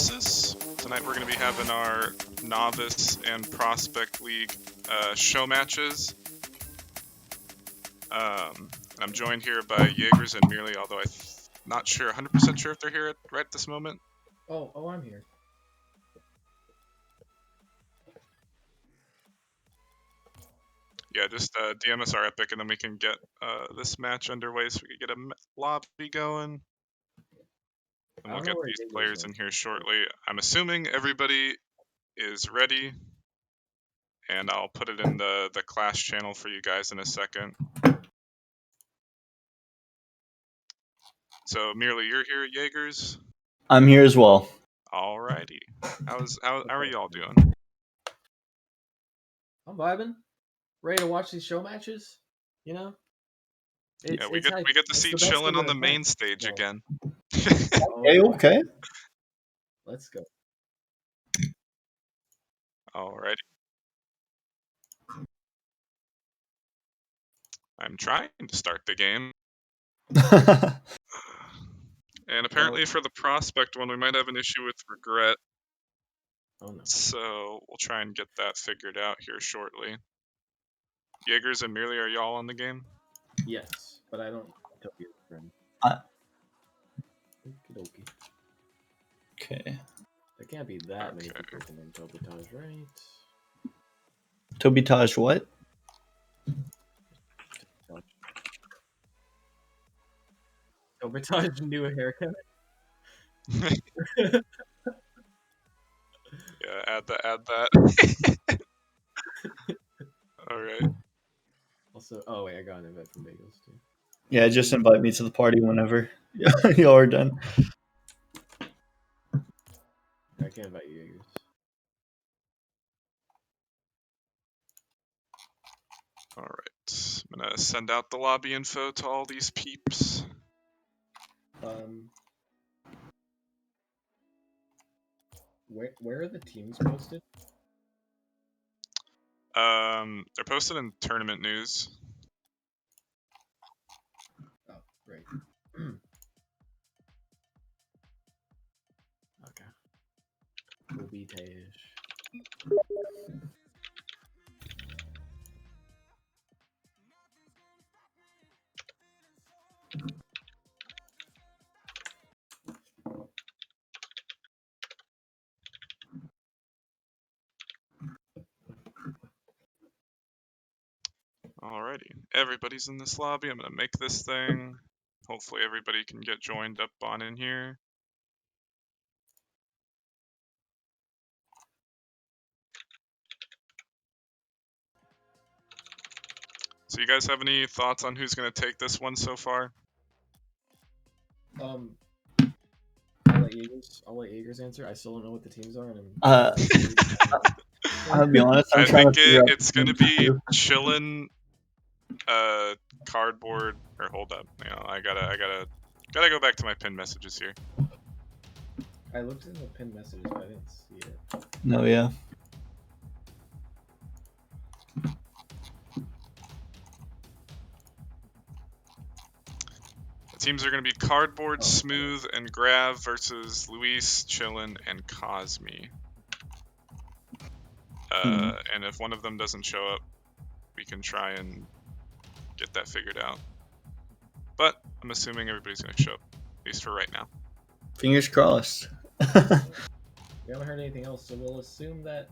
Nemesis. Tonight we're going to be having our Novice and Prospect League show matches. I'm joined here by Jaegers and Merely, although I'm not sure, 100% sure if they're here right this moment. Oh, I'm here. Yeah, just DM us our epic and then we can get this match underway so we can get a lobby going. And we'll get these players in here shortly. I'm assuming everybody is ready. And I'll put it in the class channel for you guys in a second. So, Merely, you're here at Jaegers? I'm here as well. Alrighty. How are y'all doing? I'm vibing. Ready to watch these show matches? You know? Yeah, we get to see Chillin on the main stage again. Okay. Let's go. Alrighty. I'm trying to start the game. And apparently for the Prospect one, we might have an issue with regret. Oh no. So we'll try and get that figured out here shortly. Jaegers and Merely, are y'all on the game? Yes, but I don't tell you, friend. Okey-dokey. Okay. There can't be that many people who can Tobitage, right? Tobitage what? Tobitage new haircut. Yeah, add that. Alright. Also, oh wait, I got an invite from Bagels too. Yeah, just invite me to the party whenever y'all are done. I can't invite you, Jaegers. Alright. I'm gonna send out the lobby info to all these peeps. Where are the teams posted? They're posted in tournament news. Oh, great. Okay. Tobitage. Alrighty. Everybody's in this lobby. I'm gonna make this thing. Hopefully everybody can get joined up on in here. So you guys have any thoughts on who's gonna take this one so far? I'll let Jaegers answer. I still don't know what the teams are, and I'll be honest. I think it's gonna be Chillin, Cardboard, or hold up. You know, I gotta go back to my pinned messages here. I looked in the pinned messages, but I didn't see it. No, yeah. The teams are gonna be Cardboard, Smooth, and Grav versus Luis, Chillin, and Cosme. And if one of them doesn't show up, we can try and get that figured out. But I'm assuming everybody's gonna show up, at least for right now. Fingers crossed. We haven't heard anything else, so we'll assume that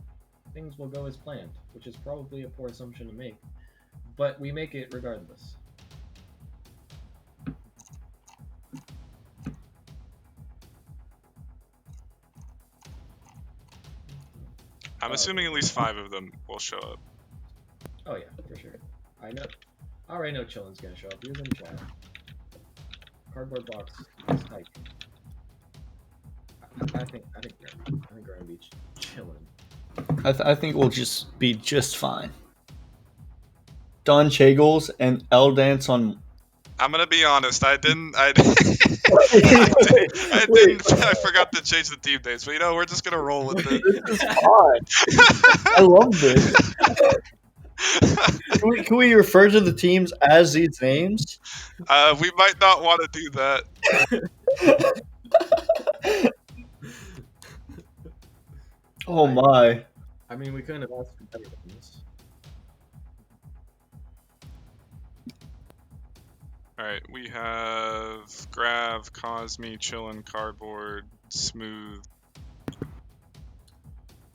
things will go as planned, which is probably a poor assumption to make. But we make it regardless. I'm assuming at least 5 of them will show up. Oh yeah, for sure. I already know Chillin's gonna show up. He was in chat. Cardboard box is tight. I think we're gonna be chilling. I think we'll just be just fine. Don Chagles and L Dance on. I'm gonna be honest. I forgot to change the team names, but we're just gonna roll with it. This is fine. I love this. Can we refer to the teams as these names? We might not want to do that. Oh my. I mean, we couldn't have asked for better ones. Alright, we have Grav, Cosme, Chillin', Cardboard, Smooth.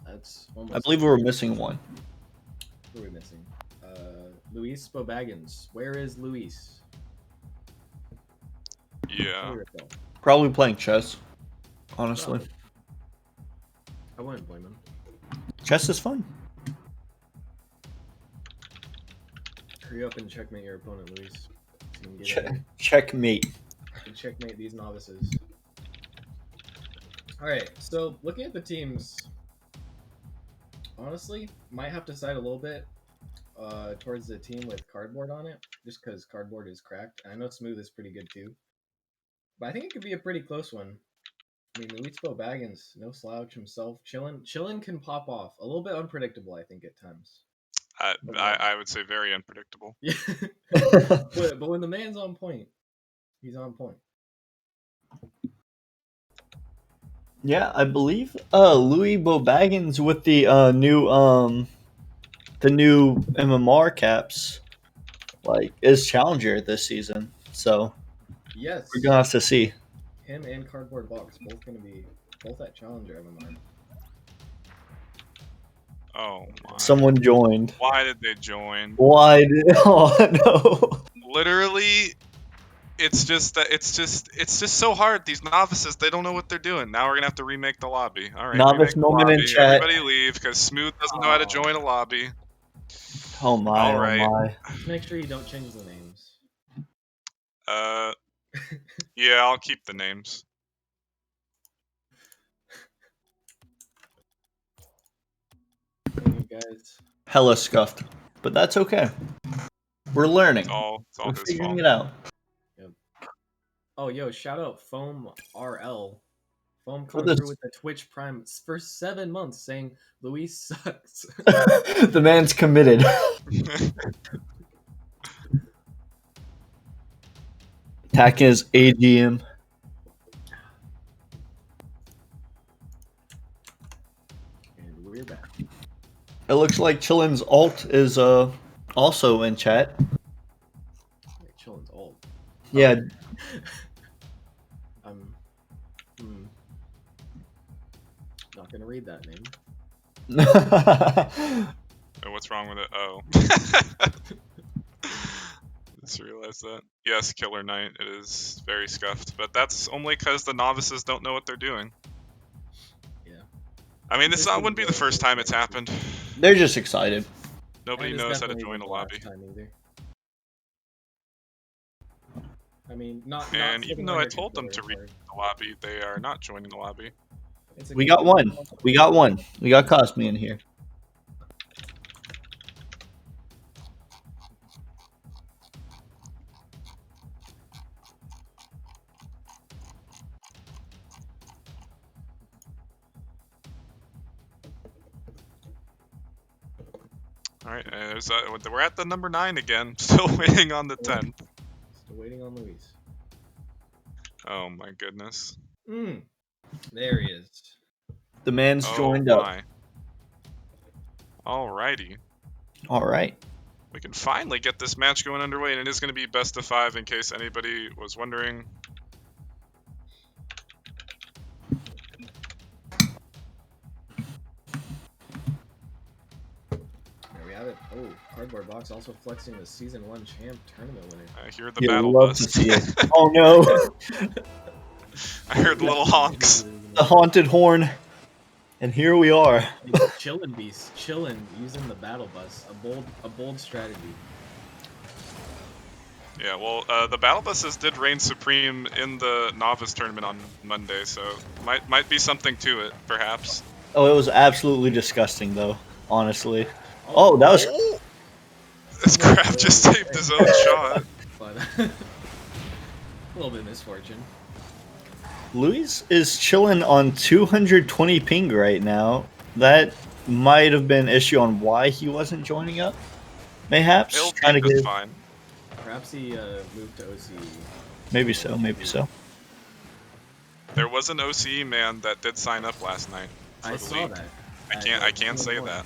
That's I almost. believe we were missing one. Who are we missing? Luis Bobaggins. Where is Luis? Yeah. Probably playing chess, honestly. Probably. I wouldn't blame him. Chess is fun. Hurry up and checkmate your opponent, Luis. So you can get in Checkmate. and checkmate these novices. Alright, so looking at the teams, honestly, might have to side a little bit towards the team with Cardboard on it, just because Cardboard is cracked. I know Smooth is pretty good too. But I think it could be a pretty close one. I mean, Luis Baggins, no slouch himself. Chillin can pop off. A little bit unpredictable, I think, at times. I would say very unpredictable. Yeah. but when the man's on point, he's on point. Yeah, I believe Louis Bobaggins with the new MMR caps like is challenger this season. So we're Yes, gonna have to see. him and Cardboard Box both going to be both at Challenger MMR. Oh my. Someone joined. Why did they join? Why did oh no. Literally, it's just so hard. These novices, they don't know what they're doing. Now we're gonna have to remake the lobby. All right, Novice remake the moment in lobby. chat. Everybody leave because Smooth doesn't know how to join a lobby. Oh my, All oh right. my. Just make sure you don't change the names. Yeah, I'll keep the names. Thank you guys. Hella scuffed. But that's okay. We're learning. It's all We're his figuring fault. it out. Yep. Oh, yo, shout out Foam RL. Foam For coming this through with the Twitch Prime for 7 months saying Luis sucks. the man's committed. Attacking his AGM. And we're back. It looks like Chillin's alt is also in chat. Wait, Chillin's old. Yeah. I'm not gonna read that name. Oh, what's wrong with it? Oh. Just realized that. Yes, Killer Knight. It is very scuffed, but that's only because the novices don't know what they're doing. Yeah. I mean, this wouldn't be the first time it's happened. They're just excited. Nobody And it's knows how to definitely join not a the last lobby. time either. I mean, not And even sitting though on I your told them to controller read the lobby, they are not joining the lobby. It's a We got one. We got one. We got Cosme in here. All right, we're at the number 9 again. Still waiting on the 10. Still waiting on Luis. Oh my goodness. There he is. The man's Oh joined up. my. Alrighty. All right. We can finally get this match going underway, and it is going to be best of 5 in case anybody was wondering. There we have it. Oh, Cardboard Box also flexing the Season 1 Champ Tournament winner. I hear the You battle love bus. to see it. Oh no. I heard the little honks. The haunted horn. And here we are. Chillin' Beast. Chillin' using the battle bus. A bold strategy. Yeah, well, the battle buses did reign supreme in the novice tournament on Monday, so might be something to it, perhaps. Oh, it was absolutely disgusting though, honestly. Oh, that was This crap just saved his own shot. But a little bit of misfortune. Luis is chilling on 220 ping right now. That might have been an issue on why he wasn't joining up. Mayhaps It'll trying to be just get. fine. Perhaps he moved to OCE. Maybe so. Maybe so. There was an OCE man that did sign up last night. I saw that. I can't say that.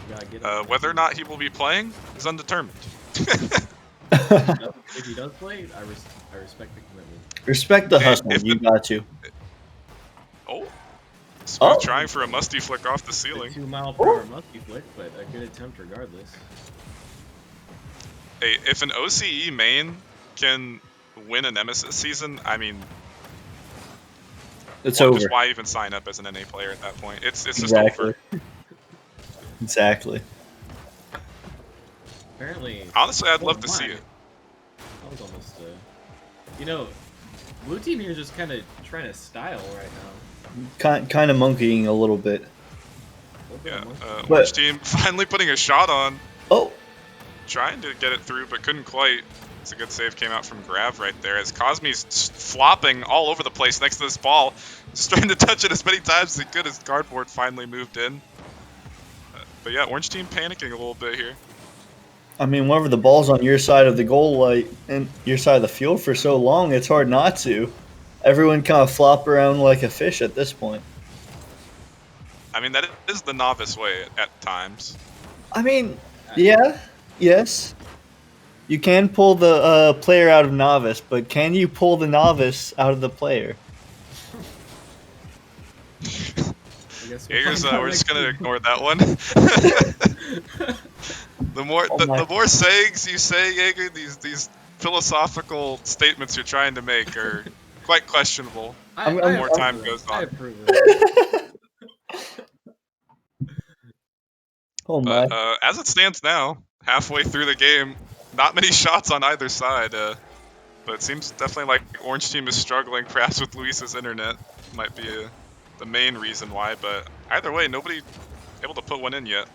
Gotta get him Whether or not he will be playing is undetermined. If he does play, I respect the commitment. Respect the hustle. If You the, got to. oh, Smooth Oh. trying for a musty flick off the The ceiling. 2-mile-per-hour musky flick, but a good attempt regardless. Hey, if an OCE main can win a Nemesis season, I mean, It's just over. why even sign up as an NA player at that point? It's just Exactly. over. Exactly. Apparently, Honestly, I'd oh love to my. see it. That was almost you know, blue team here is just kind of trying to style right now. Kind of monkeying a little bit. Yeah, But- Orange team finally putting a shot on. Oh. Trying to get it through, but couldn't quite. It's a good save came out from Grav right there as Cosme's flopping all over the place next to this ball. Just trying to touch it as many times as he could as Cardboard finally moved in. But yeah, Orange team panicking a little bit here. I mean, whenever the ball's on your side of the goal light and your side of the field for so long, it's hard not to. Everyone kind of flop around like a fish at this point. I mean, that is the novice way at times. I mean, yeah, yes. You can pull the player out of novice, but can you pull the novice out of the player? Jaeger's, we're just gonna ignore that one. the more sayings you say, Jaeger, these philosophical statements you're trying to make are quite questionable. The more time goes on. I approve of it. Oh my. But as it stands now, halfway through the game, not many shots on either side. But it seems definitely like Orange team is struggling, perhaps with Luis's internet. Might be the main reason why, but either way, nobody able to put one in yet.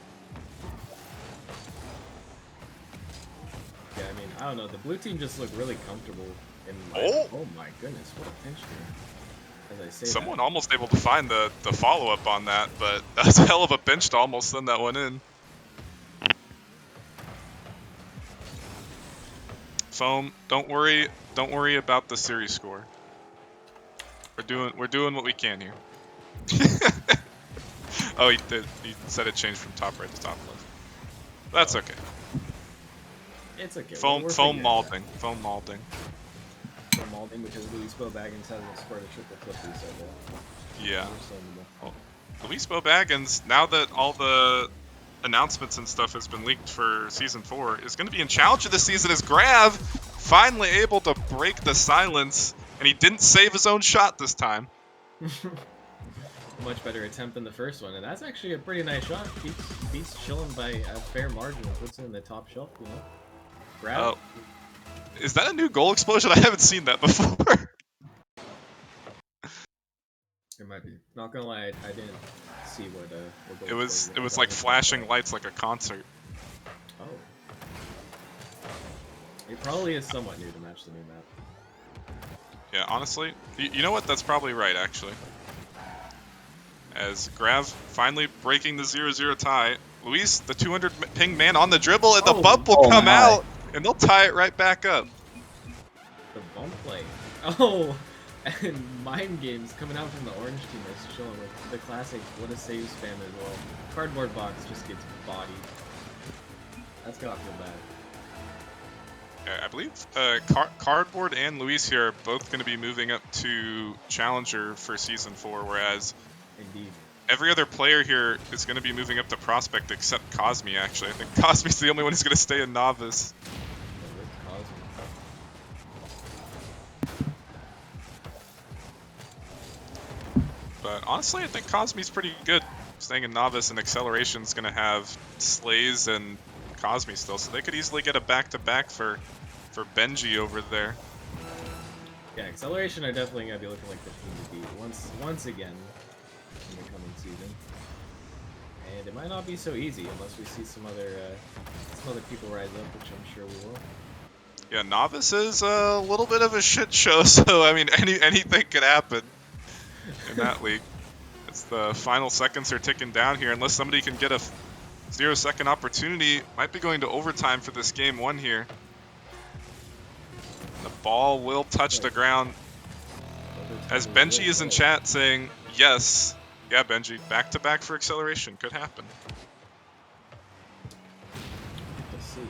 Yeah, I mean, I don't know. The blue team just looked really comfortable. Oh my goodness, what a pinch there. As I say Someone almost able to find the follow-up on that, but that was a hell of a pinch to almost send that one in. Foam, don't worry about the series score. We're doing what we can here. Oh, he said it changed from top right to top left. That's okay. It's okay. Foam malding. Foam malding. Foam malding because Luis Baggins hasn't scored a triple clip recently. Yeah. Well, Luis Baggins, now that all the announcements and stuff has been leaked for Season 4, is going to be in Challenger this season as Grav finally able to break the silence, and he didn't save his own shot this time. Much better attempt than the first one, and that's actually a pretty nice shot. He's chilling by a fair margin, puts it in the top shelf, you know? Grab. Is that a new goal explosion? I haven't seen that before. It might be. Not gonna lie, I didn't see what goal it was like flashing lights like a concert. Oh. It probably is somewhat new to match the new map. Yeah, honestly, you know what? That's probably right, actually. As Grav finally breaking the 0-0 tie. Luis, the 200 ping man on the dribble, and the bump will come out, and they'll tie it right back up. The bump play. Oh, and mind games coming out from the orange team is showing with the classic what a save spam as well. Cardboard box just gets bodied. That's gotta feel bad. I believe Cardboard and Luis here are both going to be moving up to Challenger for Season 4, whereas Indeed. every other player here is going to be moving up to Prospect except Cosme, actually. I think Cosme's the only one who's going to stay in Novice. But honestly, I think Cosme's pretty good. Staying in Novice, and Acceleration's going to have Slays and Cosme still, so they could easily get a back-to-back for Benji over there. Yeah, Acceleration are definitely going to be looking like the team to beat once again in the coming season. And it might not be so easy unless we see some other people rise up, which I'm sure we will. Yeah, Novice is a little bit of a shit show, so I mean, anything could happen in that league. It's the final seconds are ticking down here. Unless somebody can get a 0-second opportunity, might be going to overtime for this game 1 here. The ball will touch the ground. As Benji is in chat saying yes, Yeah, Benji, back-to-back for acceleration. Could happen. Let's see.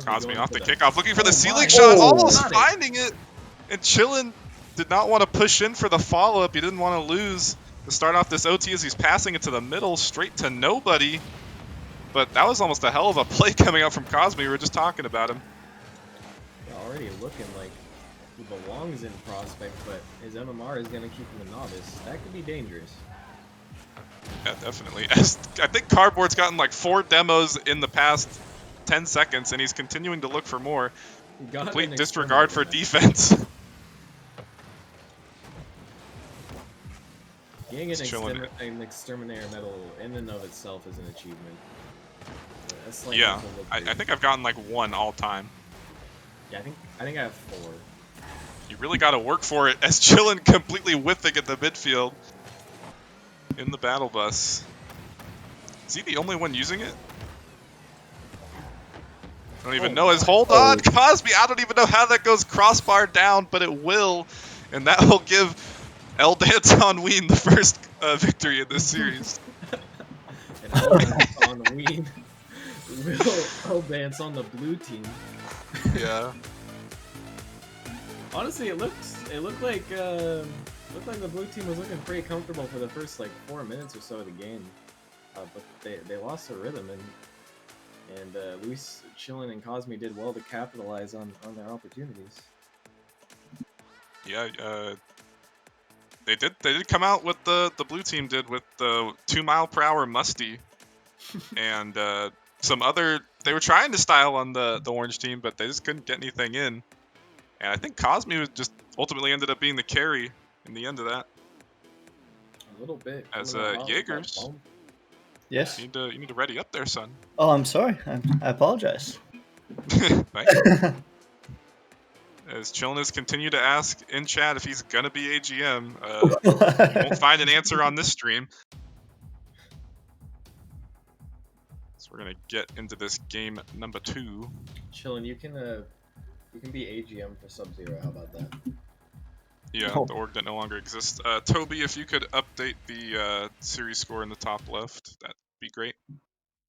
Cosme going off for the kickoff, looking for the Oh ceiling my! shot, Oh. almost Got it. finding it. And Chillin did not want to push in for the follow-up. He didn't want to lose to start off this OT as he's passing it to the middle, straight to nobody. But that was almost a hell of a play coming out from Cosme. We were just talking about him. Already looking like he belongs in Prospect, but his MMR is going to keep him a novice. That could be dangerous. Yeah, definitely. I think Cardboard's gotten like 4 demos in the past 10 seconds, and he's continuing to look for more. He got Complete an disregard for exterminator. defense. Getting He's chilling. an exterminator medal in and of itself is an achievement. That's like Yeah, I think I've gotten like 1 all time. Yeah, I think I have 4. You really got to work for it, as Chillin completely whiffing at the midfield in the battle bus. Is he the only one using it? I don't even know his hold on. Cosme, I don't even know how that goes crossbar down, but it will. And that will give El Dance on Ween the first victory in this series. And El Dance on Ween will El Dance on the blue team. Yeah. Honestly, it looked like the blue team was looking pretty comfortable for the first like 4 minutes or so of the game, but they lost their rhythm and Luis, Chillin, and Cosme did well to capitalize on their opportunities. Yeah, they did come out with the blue team did with the 2-mile-per-hour musty, and some other. They were trying to style on the orange team, but they just couldn't get anything in. And I think Cosme was just ultimately ended up being the carry in the end of that. A little bit. As Jaegers. Yes. You need to ready up there, son. Oh, I'm sorry. I apologize. Thank you. As Chillin has continued to ask in chat if he's gonna be AGM, you won't find an answer on this stream. So we're gonna get into this game number 2. Chillin, you can be AGM for Sub-Zero. How about that? Yeah, the org that no longer exists. Toby, if you could update the series score in the top left, that'd be great.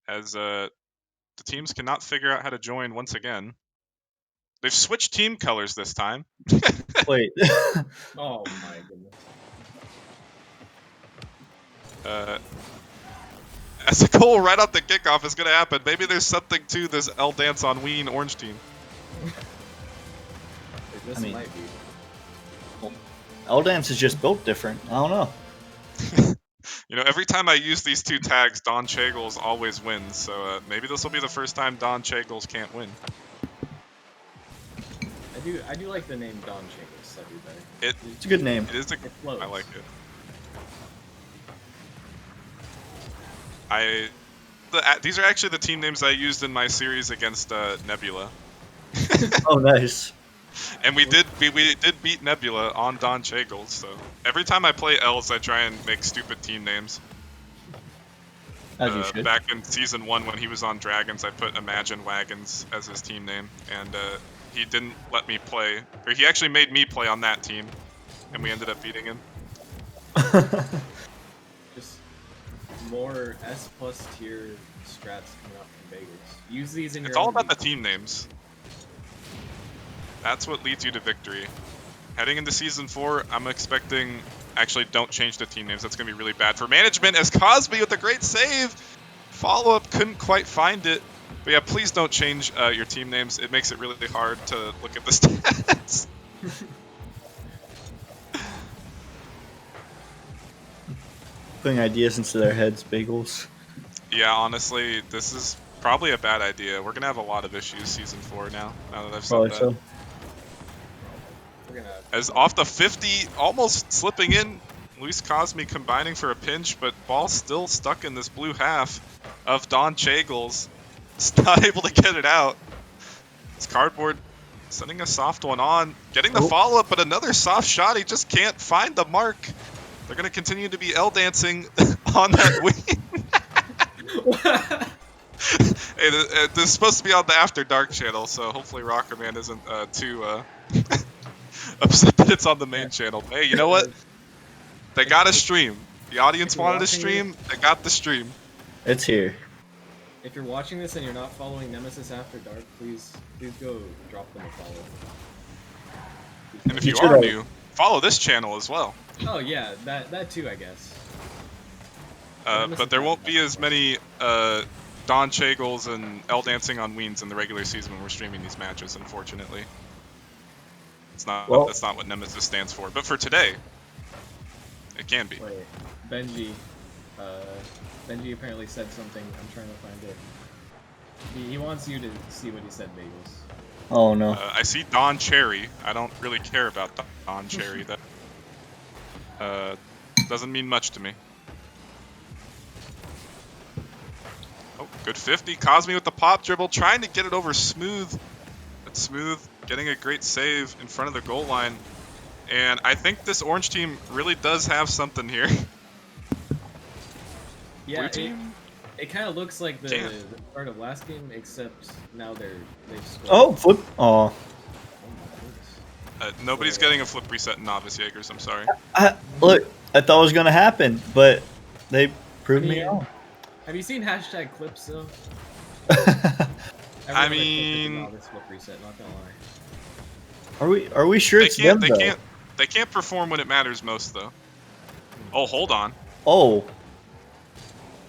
As the teams cannot figure out how to join once again. They've switched team colors this time. Wait. Oh my goodness. As a goal right off the kickoff is going to happen. Maybe there's something to this El Dance on Ween orange team. This might be. El Dance is just built different. I don't know. You know, every time I use these 2 tags, Don Chagles always wins. So maybe this will be the first time Don Chagles can't win. I do like the name Don Chagles. That'd be better. It's a good name. It is. It flows. I like it. These are actually the team names I used in my series against Nebula. Oh, nice. And we did beat Nebula on Don Chagles. So every time I play Els, I try and make stupid team names. As you should. Back in season 1 when he was on Dragons, I put Imagine Wagons as his team name, and he didn't let me play, or he actually made me play on that team, and we ended up beating him. Just more S+ tier strats coming up from Vegas. Use these in your. It's all about the team names. That's what leads you to victory. Heading into season 4, I'm expecting. Actually, don't change the team names. That's going to be really bad for management. As Cosme with a great save. Follow-up couldn't quite find it. But yeah, please don't change your team names. It makes it really hard to look at the stats. Putting ideas into their heads, bagels. Yeah, honestly, this is probably a bad idea. We're going to have a lot of issues season 4 now that I've said Probably that. so. As off the 50, almost slipping in, Luis Cosme combining for a pinch, but ball still stuck in this blue half of Don Chagles. Just not able to get it out. It's Cardboard sending a soft one on, getting the follow-up, but another soft shot. He just can't find the mark. They're going to continue to be L-dancing on that wing. Hey, this is supposed to be on the After Dark channel, so hopefully Rockerman isn't too upset that it's on the main channel. Hey, you know what? They got a stream. The audience you're wanted a watching stream. They got the stream. It's here. If you're watching this and you're not following Nemesis After Dark, please go drop them a follow. And if You you should are have. new, follow this channel as well. Oh yeah, that too, I guess. Nemesis But there After won't be Dark. as many Don Chagles and L Dancing on Weens in the regular season when we're streaming these matches, unfortunately. It's not. Well, That's not what Nemesis stands for. But for today, it can be. Wait, Benji. Benji apparently said something. I'm trying to find it. He wants you to see what he said, Bagels. oh no. I see Don Cherry. I don't really care about Don Cherry. That doesn't mean much to me. Oh, good 50. Cosme with the pop dribble, trying to get it over Smooth. But Smooth getting a great save in front of the goal line. And I think this orange team really does have something here. Yeah, Blue team? it kind of looks like the Can't. start of last game, except now they've scored. Oh, flip. Oh. Oh my goodness. Nobody's getting a flip reset in Novice Jaegers, I'm sorry. Look, I thought it was gonna happen, but they proved me mean, wrong. Have you seen hashtag clips though? I Every other clip is a mean, novice flip reset, not gonna lie. Are we sure it's them though? They can't perform when it matters most though. Oh, hold on. Oh,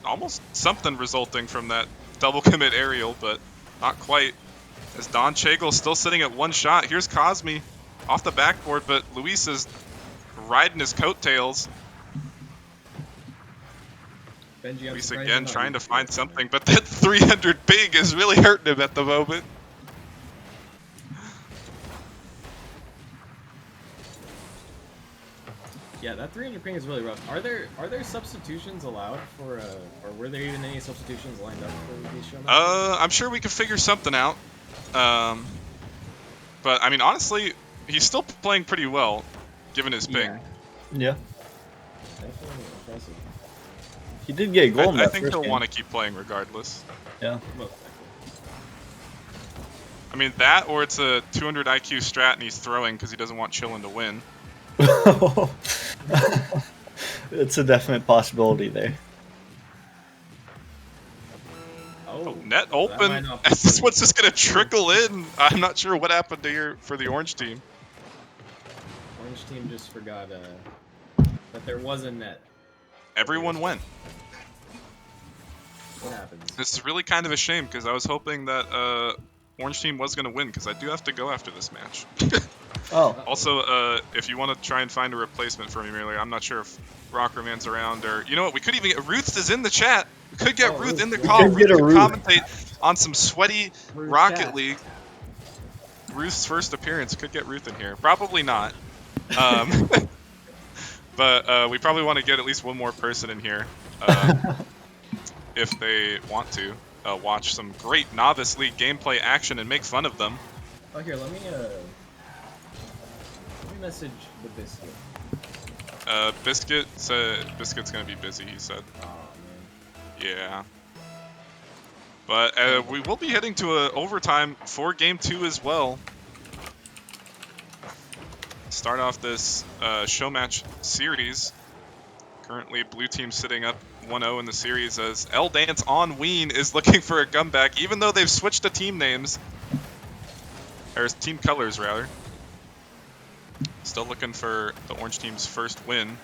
Almost something resulting from that double commit aerial, but not quite. As Don Chagle still sitting at one shot. Here's Cosme off the backboard, but Luis is riding his coattails. Benji, I'm Luis surprised again you're not trying to using find it. something, but that 300 ping is really hurting him at the moment. Yeah, that 300 ping is really rough. Are there substitutions allowed for or were there even any substitutions lined up for these show matches? I'm sure we could figure something out. But I mean, honestly, he's still playing pretty well, given his ping. yeah. Definitely impressive. He did get a goal in I that think first he'll game. want to keep playing regardless. Yeah. Most likely. I mean, that or it's a 200 IQ strat and he's throwing because he doesn't want Chillin to win. It's a definite possibility there. Oh, net that might open. not be This true. one's just going to trickle in. I'm not sure what happened here for the orange team. Orange team just forgot that there was a net. Everyone went. What happens? This is really kind of a shame because I was hoping that orange team was going to win because I do have to go after this match. Oh. Also, if you want to try and find a replacement for me, Merely, I'm not sure if Rockerman's around or... You know what? We could even get... Ruth is in the chat. We could get Ruth in the We call. could get Ruth a could Ruth. commentate on some sweaty Ruth Rocket chat. League. Ruth's first appearance. Could get Ruth in here. Probably not. But we probably want to get at least one more person in here if they want to watch some great Novice League gameplay action and make fun of them. Oh, here, let me message the biscuit. Biscuit's gonna be busy, he said. Oh man. Yeah. But we will be heading to a overtime for game 2 as well. Start off this Showmatch series. Currently, blue team sitting up 1-0 in the series as L Dance on Ween is looking for a comeback, even though they've switched the team names. Or team colors, rather. Still looking for the orange team's first win.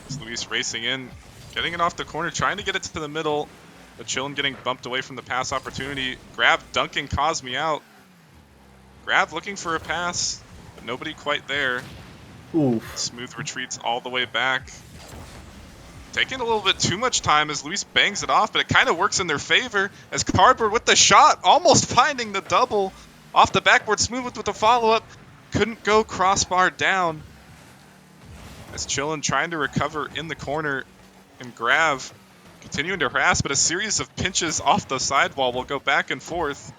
It's Luis racing in, getting it off the corner, trying to get it to the middle. But Chillin getting bumped away from the pass opportunity. Grab dunking Cosme out. Grab looking for a pass, but nobody quite there. Oof. Smooth retreats all the way back. Taking a little bit too much time as Luis bangs it off, but it kind of works in their favor as Cardboard with the shot, almost finding the double. Off the backboard, Smooth with the follow-up. Couldn't go crossbar down. As Chillin trying to recover in the corner, and Grav continuing to harass, but a series of pinches off the sidewall will go back and forth.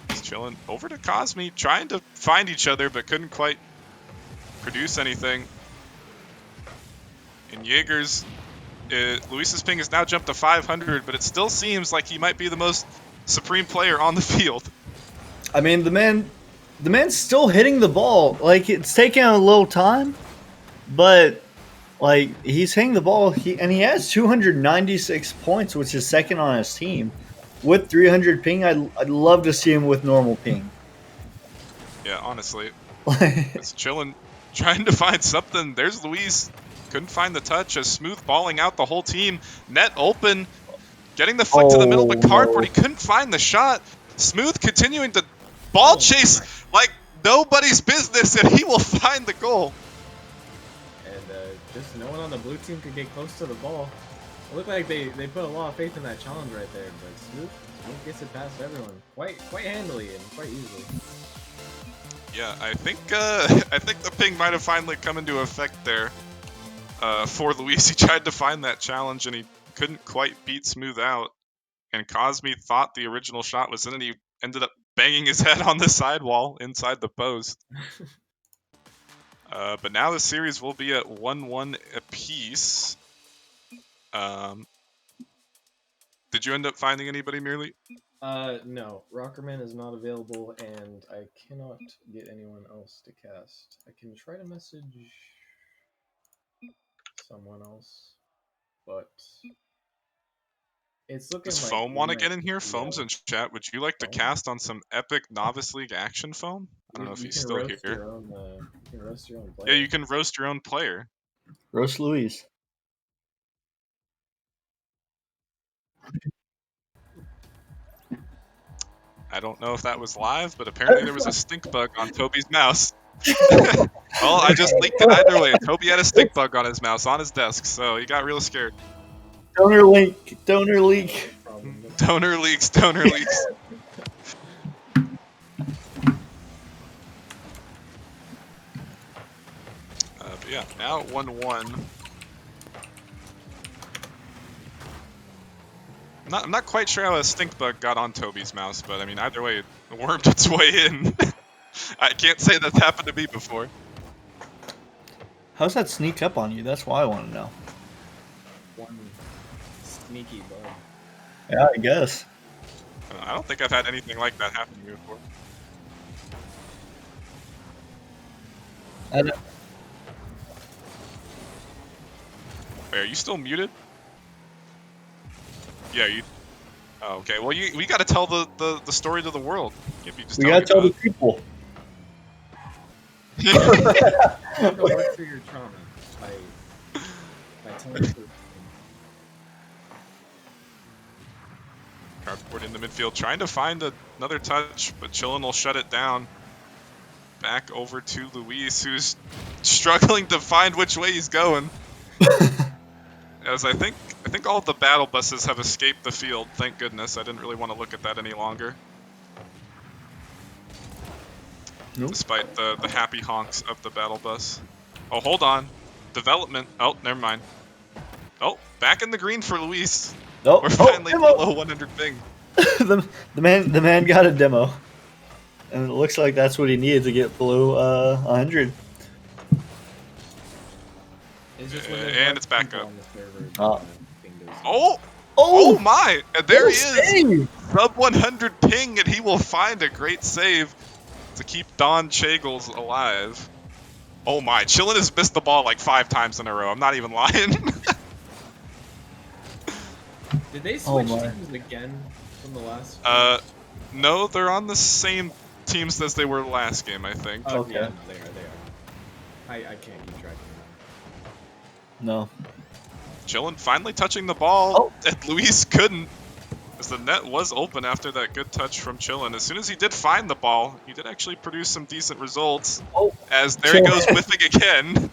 Chillin over to Cosme, trying to find each other, but couldn't quite produce anything. In Jaegers, Luis's ping has now jumped to 500, but it still seems like he might be the most supreme player on the field. I mean, the man the man's still hitting the ball. Like, it's taking a little time, but like he's hitting the ball. He has 296 points, which is second on his team. With 300 ping, I'd love to see him with normal ping. Yeah, honestly, it's chilling, trying to find something. There's Luis. Couldn't find the touch. A smooth balling out the whole team. Net open. Getting the flick to the middle, but Cardboard, he couldn't find the shot. Smooth continuing to ball chase like nobody's business, and he will find the goal. And just no one on the blue team could get close to the ball. It looked like they put a lot of faith in that challenge right there, but Smooth gets it past everyone quite handily and quite easily. Yeah, I think the ping might have finally come into effect there for Luis. He tried to find that challenge and he couldn't quite beat Smooth out. And Cosme thought the original shot was in, and he ended up banging his head on the sidewall inside the post. But now the series will be at 1-1 apiece. Did you end up finding anybody, Merely? No. Rockerman is not available, and I cannot get anyone else to cast. I can try to message someone else, but it's looking Does like Foam we want to might. get in here? Foam's in chat. Would you like to Foam? cast on some epic Novice League action, Foam? I don't know if You he's can still roast here. your own. You can roast your own player. Yeah, you can roast your own player. Roast Luis. I don't know if that was live, but apparently there was a stink bug on Toby's mouse. Well, I just leaked it either way. Toby had a stink bug on his mouse on his desk, so he got real scared. Donor link. Donor leak. Donor leaks. Donor leaks. But yeah, now 1-1. I'm not quite sure how a stink bug got on Toby's mouse, but I mean, either way, it wormed its way in. I can't say that's happened to me before. How's that sneak up on you? That's what I want to know. One sneaky bug. Yeah, I guess. I don't think I've had anything like that happen to me before. I Wait, are you still muted? Yeah, you. Oh, okay. Well, we got to tell the story to the world. If you just we tell gotta me tell about the people. How to work through your trauma by telling people. Cardboard in the midfield, trying to find another touch, but Chillin will shut it down. Back over to Luis, who's struggling to find which way he's going. As I think all of the battle buses have escaped the field. Thank goodness. I didn't really want to look at that any longer. Nope. Despite the happy honks of the battle bus. Oh, hold on. Development. Oh, never mind. Oh, back in the green for Luis. Oh, We're finally demo. below 100 ping. the man got a demo, and it looks like that's what he needed to get below 100. It's just And it's back up. Oh my! And there he is! Save. Sub 100 ping, and he will find a great save to keep Don Chagles alive. Oh my, Chillin has missed the ball like 5 times in a row. I'm not even lying. Did they switch teams again from the last? No, they're on the same teams as they were last game, I think. Okay. Yeah, they are. I can't keep track of that. No. Chillin finally touching the ball, and Luis couldn't, as the net was open after that good touch from Chillin. As soon as he did find the ball, he did actually produce some decent results. As there he goes whiffing again.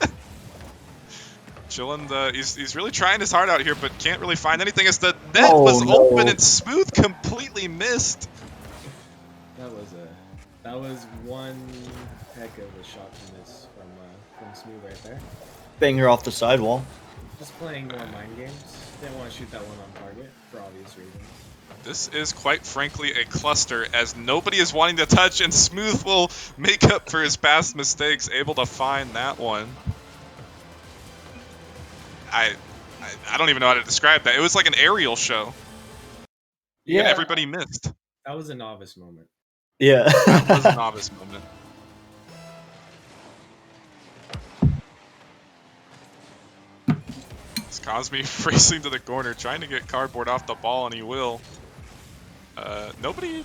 Chillin, he's really trying his heart out here, but can't really find anything as the net was open and Smooth completely missed. That was one heck of a shot to miss from Smooth right there. Banger off the sidewall. Just playing more mind games. Didn't want to shoot that one on target for obvious reasons. This is quite frankly a cluster, as nobody is wanting to touch, and Smooth will make up for his past mistakes, able to find that one. I don't even know how to describe that. It was like an aerial show. Yeah. And everybody missed. That was a novice moment. Yeah. That was a novice moment. Cosme racing to the corner, trying to get Cardboard off the ball, and he will. Nobody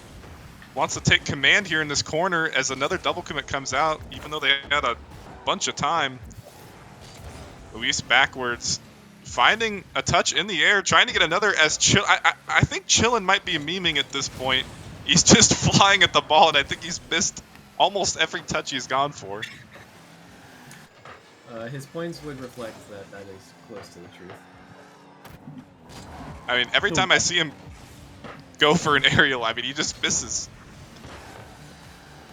wants to take command here in this corner as another double commit comes out, even though they had a bunch of time. Luis backwards, finding a touch in the air, trying to get another as Chill. I think Chillin might be memeing at this point. He's just flying at the ball, and I think he's missed almost every touch he's gone for. His points would reflect that that is close to the truth. I mean, every time I see him go for an aerial, I mean, he just misses.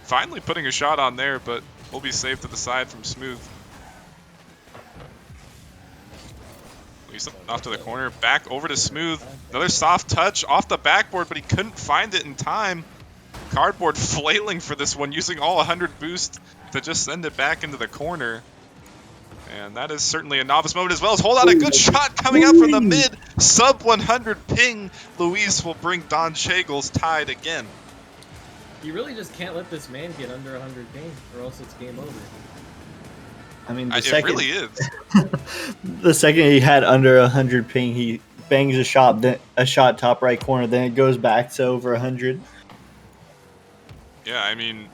Finally putting a shot on there, but will be saved to the side from Smooth. He's off to the corner, back over to Smooth. Another soft touch off the backboard, but he couldn't find it in time. Cardboard flailing for this one, using all 100 boost to just send it back into the corner. And that is certainly a novice moment, as well as hold out a good shot coming out from the mid. Sub 100 ping. Luis will bring Don Chagles tied again. You really just can't let this man get under 100 ping, or else it's game over. I mean, It really is. The second he had under 100 ping, he bangs a shot top right corner. Then it goes back to over 100. Yeah, I mean,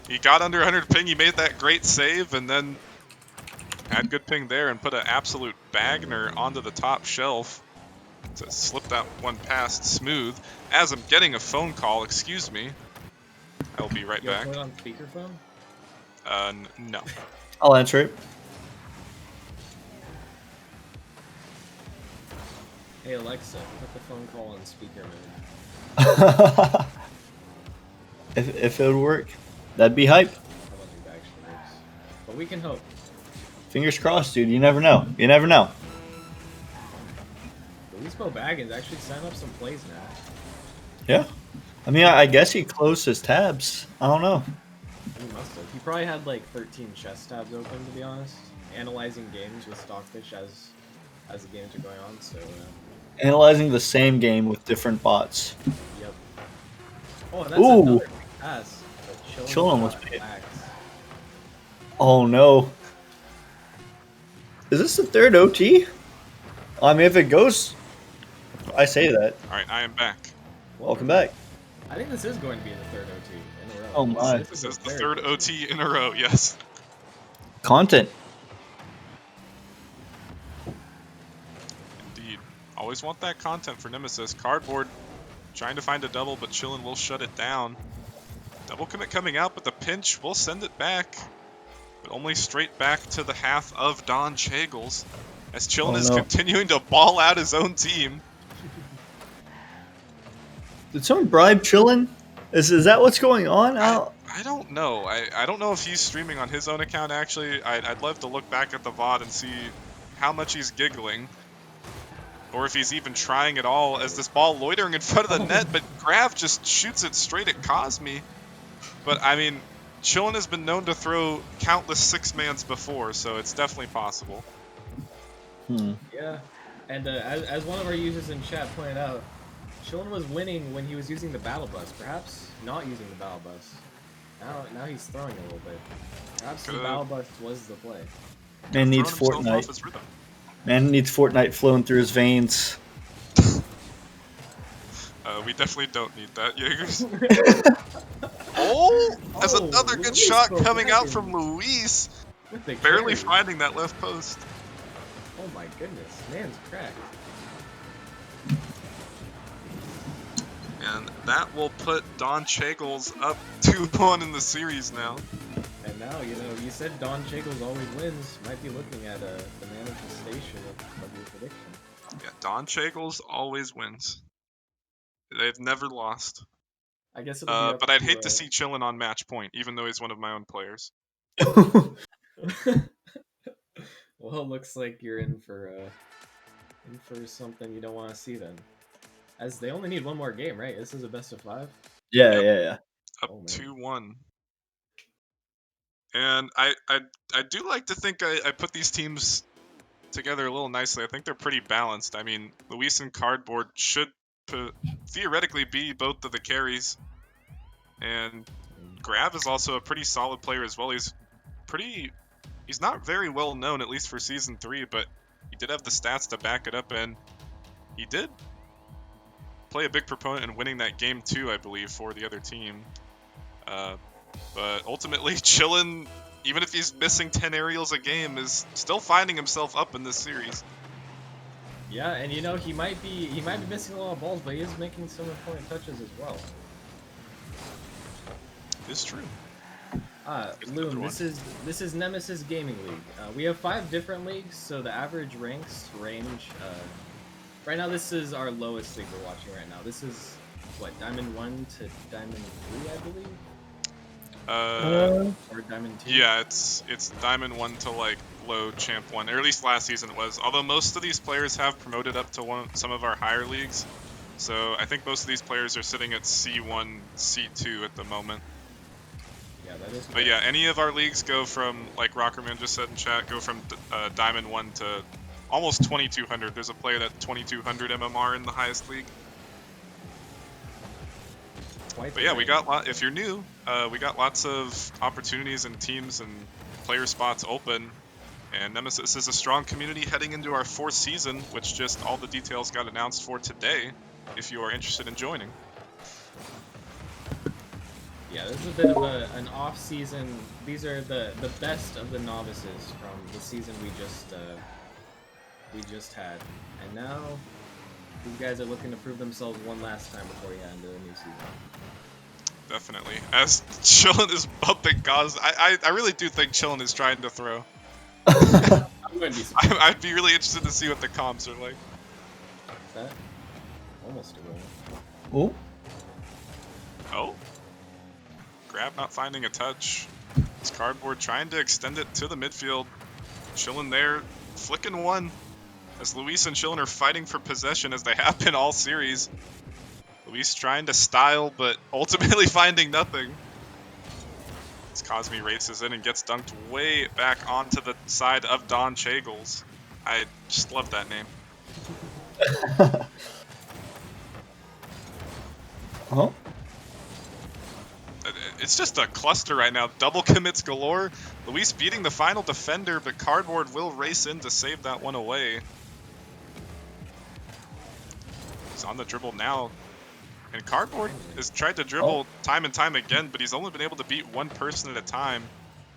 he got under 100 ping. He made that great save, and then had good ping there and put an absolute bagner onto the top shelf to slip that one past Smooth. As I'm getting a phone call, excuse me. I'll be right back. Put it on speakerphone? No. I'll answer it. Hey Alexa, put the phone call on speaker mode. If it would work, that'd be hype. I don't think that actually works. But we can hope. Fingers crossed, dude. You never know. You never know. Luis Baggins actually signed up some plays now. Yeah. I mean, I guess he closed his tabs. I don't know. He must have. He probably had like 13 chess tabs open, to be honest. Analyzing games with Stockfish as the games are going on, so... Analyzing the same game with different bots. Yep. Oh, and that's Ooh. another big pass. Chillin was paid. Oh, no. Is this the third OT? I mean, if it goes... I say that. All right, I am back. Welcome back. I think this is going to be the third OT in a row. Oh, my. This is the third OT in a row, yes. Content. Indeed. Always want that content for Nemesis. Cardboard trying to find a double, but Chillin will shut it down. Double commit coming out, but the pinch will send it back. But only straight back to the half of Don Chagles. As Chillin is continuing to ball out his own team. Did someone bribe Chillin? Is that what's going on? I don't know. I don't know if he's streaming on his own account, actually. I'd love to look back at the VOD and see how much he's giggling. Or if he's even trying at all, as this ball loitering in front of the net, but Grav just shoots it straight at Cosme. But, I mean, Chillin has been known to throw countless six-mans before, so it's definitely possible. Yeah, and as one of our users in chat pointed out, Chillin was winning when he was using the battle bus. Perhaps not using the battle bus. Now he's throwing a little bit. Perhaps the battle bus was the play. Man needs Fortnite. Man needs Fortnite flowing through his veins. We definitely don't need that, Jaegers. As another good shot coming out from Luis. Barely finding that left post. Oh my goodness, man's cracked. And that will put Don Chagles up 2-1 in the series now. And now, you said Don Chagles always wins. Might be looking at the manifestation of your prediction. Yeah, Don Chagles always wins. They've never lost. I guess it'll be up but I'd hate to see Chillin on match point, even though he's one of my own players. Well, it looks like you're in for something you don't want to see then. As they only need one more game, right? This is a best of 5. Yeah. Up 2-1. And I do like to think I put these teams together a little nicely. I think they're pretty balanced. I mean, Luis and Cardboard should theoretically be both of the carries. And Grav is also a pretty solid player as well. He's not very well known, at least for Season 3, but he did have the stats to back it up, and he did play a big proponent in winning that game too, I believe, for the other team. But ultimately, Chillin, even if he's missing 10 aerials a game, is still finding himself up in this series. Yeah, and you know, he might be missing a lot of balls, but he is making some important touches as well. It's true. Loom, this is Nemesis Gaming League. We have 5 different leagues, so the average ranks range. Right now, this is our lowest league we're watching right now. This is what, Diamond 1 to Diamond 3, I believe. Or Diamond 2. Yeah, it's Diamond 1 to like low Champ 1, or at least last season it was. Although most of these players have promoted up to some of our higher leagues, so I think most of these players are sitting at C1, C2 at the moment. Yeah, that is. But yeah, any of our leagues go from, like Rockerman just said in chat, go from Diamond 1 to almost 2200. There's a player that's 2200 MMR in the highest league. But yeah, we got if you're new, we got lots of opportunities and teams and player spots open. And Nemesis is a strong community heading into our 4th season, which just all the details got announced for today, if you are interested in joining. Yeah, this is a bit of an off-season. These are the best of the novices from the season we just had, and now these guys are looking to prove themselves one last time before we head into the new season. Definitely. As Chillin is bumping Gauze, I really do think Chillin is trying to throw. I wouldn't be surprised. I'd be really interested to see what the comps are like. That almost a goal. Oh. Grab not finding a touch. It's Cardboard trying to extend it to the midfield. Chillin there, flicking one. As Luis and Chillin are fighting for possession as they have been all series. Luis trying to style, but ultimately finding nothing. As Cosme races in and gets dunked way back onto the side of Don Chagles. I just love that name. Huh? It's just a cluster right now. Double commits galore. Luis beating the final defender, but Cardboard will race in to save that one away. He's on the dribble now. And Cardboard has tried to dribble time and time again, but he's only been able to beat one person at a time.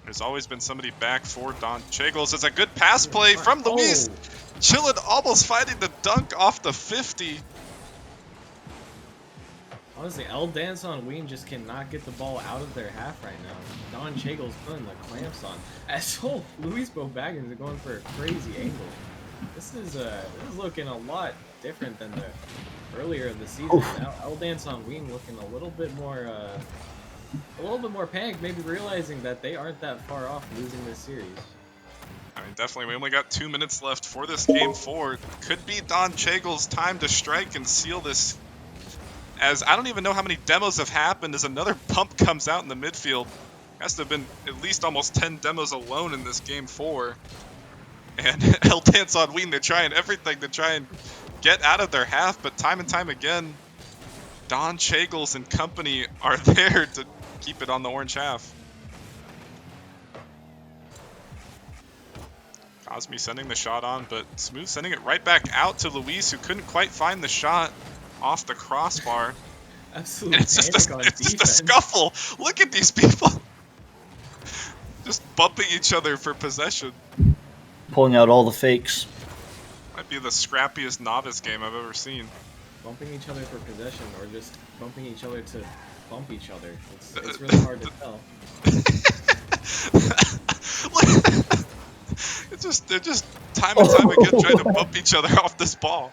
There's always been somebody back for Don Chagles. It's a good pass play from Luis. Chillin almost finding the dunk off the 50. Honestly, L Dance on Ween just cannot get the ball out of their half right now. Don Chagle's putting the clamps on. As Luis Bobaggins are going for a crazy angle. This is looking a lot different than the earlier of the season. Now L Dance on Ween looking a little bit more panicked, maybe realizing that they aren't that far off losing this series. I mean, definitely, we only got 2 minutes left for this game 4. Could be Don Chagle's time to strike and seal this. As I don't even know how many demos have happened as another pump comes out in the midfield. Has to have been at least almost 10 demos alone in this game 4. And El Dance on Ween, they're trying everything to try and get out of their half, but time and time again, Don Chagles and company are there to keep it on the orange half. Cosme sending the shot on, but Smooth sending it right back out to Luis, who couldn't quite find the shot off the crossbar. Absolutely. It's just a scuffle. Look at these people. Just bumping each other for possession. Pulling out all the fakes. Might be the scrappiest novice game I've ever seen. Bumping each other for possession, or just bumping each other to bump each other. It's really hard to tell. They're just time and time again trying to bump each other off this ball.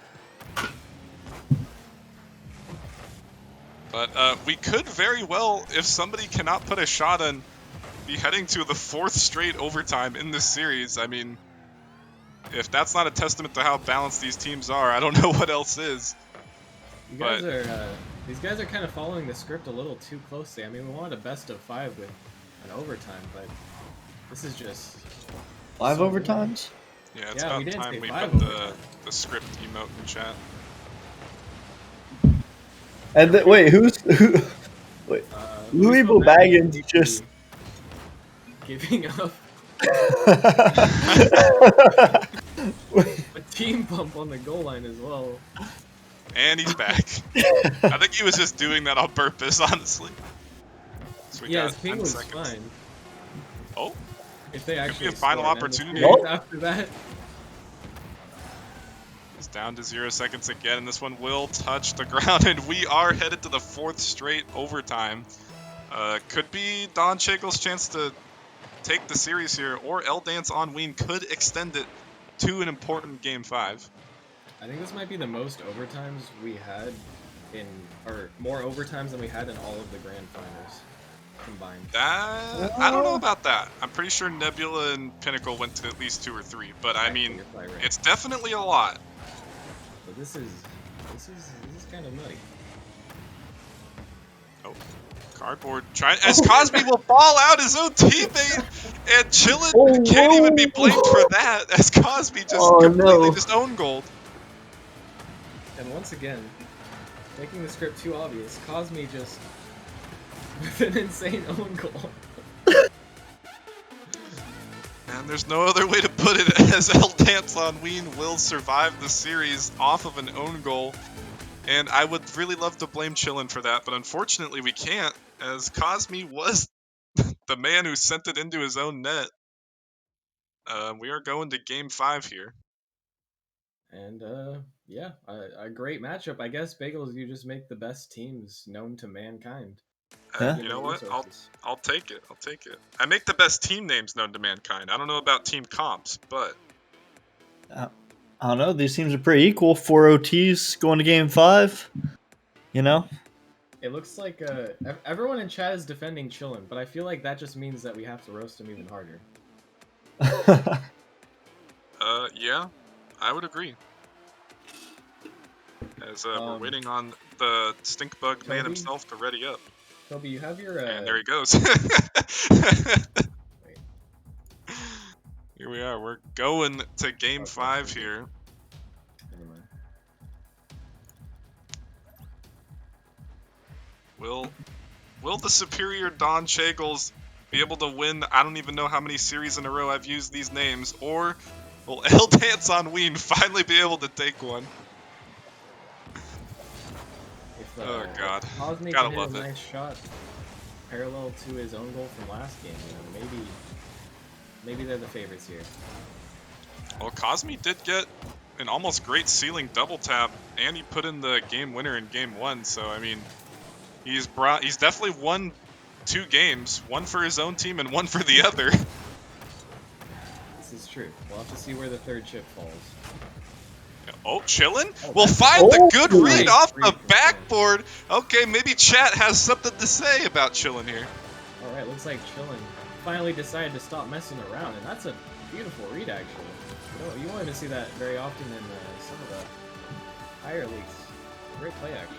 But we could very well, if somebody cannot put a shot in, be heading to the 4th straight overtime in this series. I mean, if that's not a testament to how balanced these teams are, I don't know what else is. These guys are kind of following the script a little too closely. I mean, we wanted a best of 5 with an overtime, but this is just 5 overtimes? Yeah, it's about time we put the script emote in chat. And wait, wait, Louis Bobaggins just giving up. A team bump on the goal line as well. And he's back. I think he was just doing that on purpose, honestly. So we Yeah, got his ping 10 was seconds. fine. Oh, If they could be a actually final score and end the opportunity. series Nope. after that. It's down to 0 seconds again, and this one will touch the ground, and we are headed to the 4th straight overtime. Could be Don Cheadle's chance to take the series here, or Dance on Ween could extend it to an important Game 5. I think this might be the most overtimes we had or more overtimes than we had in all of the grand finals combined. I don't know about that. I'm pretty sure Nebula and Pinnacle went to at least 2 or 3, but I Actually, mean, you're probably right. it's definitely a lot. But this is kind of nutty. Oh, Cardboard trying as Cosby will ball out his own teammate, and Chillin Oh, can't even be blamed for whoa. that as Cosby just Oh completely no. just own gold. And once again, making the script too obvious, Cosme just with an insane own goal. And there's no other way to put it as Dance on Ween will survive the series off of an own goal. And I would really love to blame Chillin for that, but unfortunately we can't, as Cosme was the man who sent it into his own net. We are going to Game 5 here. And yeah, a great matchup. I guess Bagels, you just make the best teams known to mankind. Yeah. You Given know the what? resources. I'll take it. I'll take it. I make the best team names known to mankind. I don't know about team comps, but I don't know. These teams are pretty equal. 4 OTs going to Game 5. You know. It looks like everyone in chat is defending Chillin, but I feel like that just means that we have to roast him even harder. yeah, I would agree. As we're Um, waiting on the stink bug man Toby, himself to ready up, Toby, you have your and there he goes. wait. Here we are. We're going to Game Okay, 5 we're good. here. Never mind. Will the superior Don Chagles be able to win? I don't even know how many series in a row I've used these names. Or will Dance on Ween finally be able to take one? If Oh God, Cosme gotta can hit a love it. nice shot parallel to his own goal from last game, maybe they're the favorites here. Well, Cosme did get an almost great ceiling double tap, and he put in the game winner in Game 1. So I mean, he's definitely won 2 games, one for his own team and one for the other. This is true. We'll have to see where the third chip falls. Oh, Chillin Oh, will that's find the Oh. good read great off read the from backboard. Okay, maybe chat has something to say about Chillin here. All right, looks like Chillin finally decided to stop messing around, and that's a beautiful read, actually. You wanted to see that very often in some of the higher leagues. Great play, actually.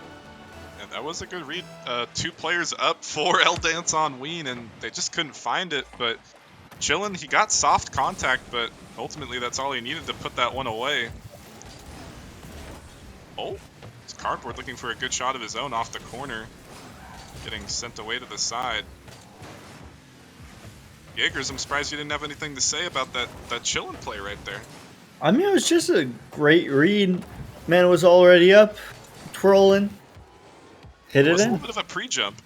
And that was a good read. 2 players up for Dance on Ween, and they just couldn't find it. But Chillin, he got soft contact, but ultimately that's all he needed to put that one away. Oh, it's Cardboard looking for a good shot of his own off the corner, getting sent away to the side. Jaegers, I'm surprised you didn't have anything to say about that Chillin play right there. I mean, it was just a great read. Man was already up, twirling, hit It it was a little in. bit of a pre-jump.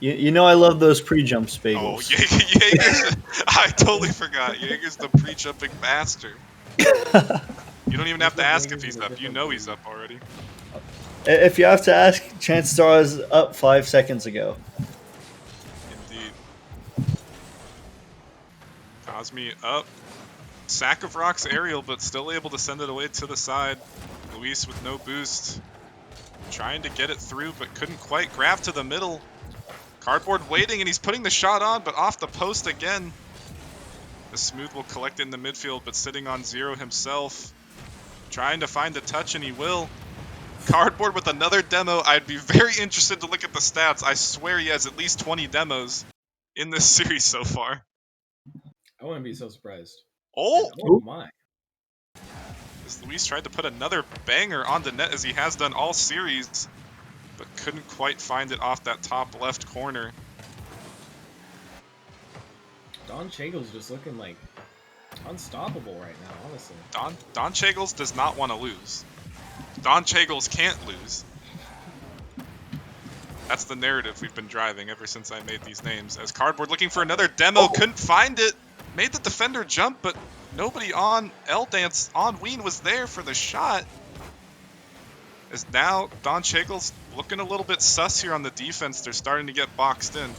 You know I love those pre-jump Oh, bagels. Jaegers, I totally forgot. Jaegers the pre-jumping master. You don't even have Looks to like ask if Jaegers is he's a up. You different know he's breed. up already. If you have to ask, chances are I was up 5 seconds ago. Indeed. Cosme up. Sack of rocks aerial, but still able to send it away to the side. Luis with no boost. Trying to get it through, but couldn't quite grab to the middle. Cardboard waiting, and he's putting the shot on, but off the post again. The Smooth will collect in the midfield, but sitting on 0 himself. Trying to find a touch, and he will. Cardboard with another demo. I'd be very interested to look at the stats. I swear he has at least 20 demos in this series so far. I wouldn't be so surprised. And Oh! oh my. As Luis tried to put another banger on the net as he has done all series, but couldn't quite find it off that top left corner. Don Cheadle's just looking like unstoppable right now, honestly. Don Chagles does not want to lose. Don Chagles can't lose. That's the narrative we've been driving ever since I made these names. As Cardboard looking for another demo, couldn't find it. Made the defender jump, but nobody on L-Dance on Ween was there for the shot. As now Don Chagles looking a little bit sus here on the defense. They're starting to get boxed in.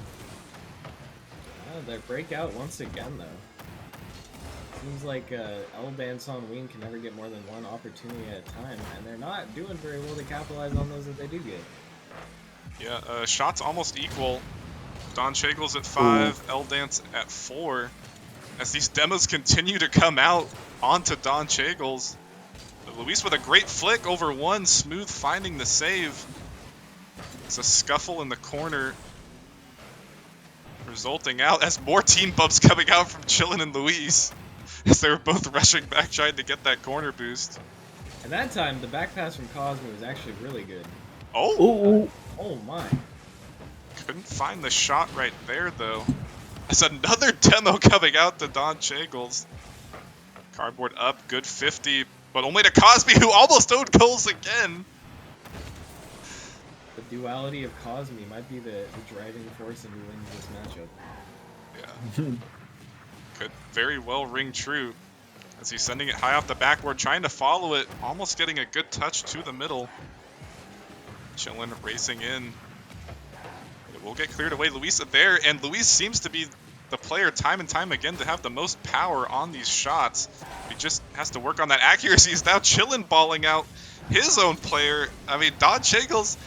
Their breakout once again, though. Seems like L-Dance on Ween can never get more than one opportunity at a time, and they're not doing very well to capitalize on those that they do get. Yeah, shots almost equal. Don Chagles at 5, L-Dance at 4. As these demos continue to come out onto Don Chagles. Luis with a great flick over one, Smooth finding the save. It's a scuffle in the corner, resulting out as more team bumps coming out from Chillin and Luis, as they were both rushing back trying to get that corner boost. And that time, the back pass from Cosme was actually really good. Oh! Oh my. Couldn't find the shot right there, though. There's another demo coming out to Don Chagles. Cardboard up, good 50, but only to Cosme, who almost owed goals again. The duality of Cosme might be the driving force into winning this matchup. Yeah. Could very well ring true. As he's sending it high off the backboard, trying to follow it, almost getting a good touch to the middle. Chillin racing in. It will get cleared away. Luis there, and Luis seems to be the player time and time again to have the most power on these shots. He just has to work on that accuracy. He's now Chillin balling out his own player. I mean, Don Chagles,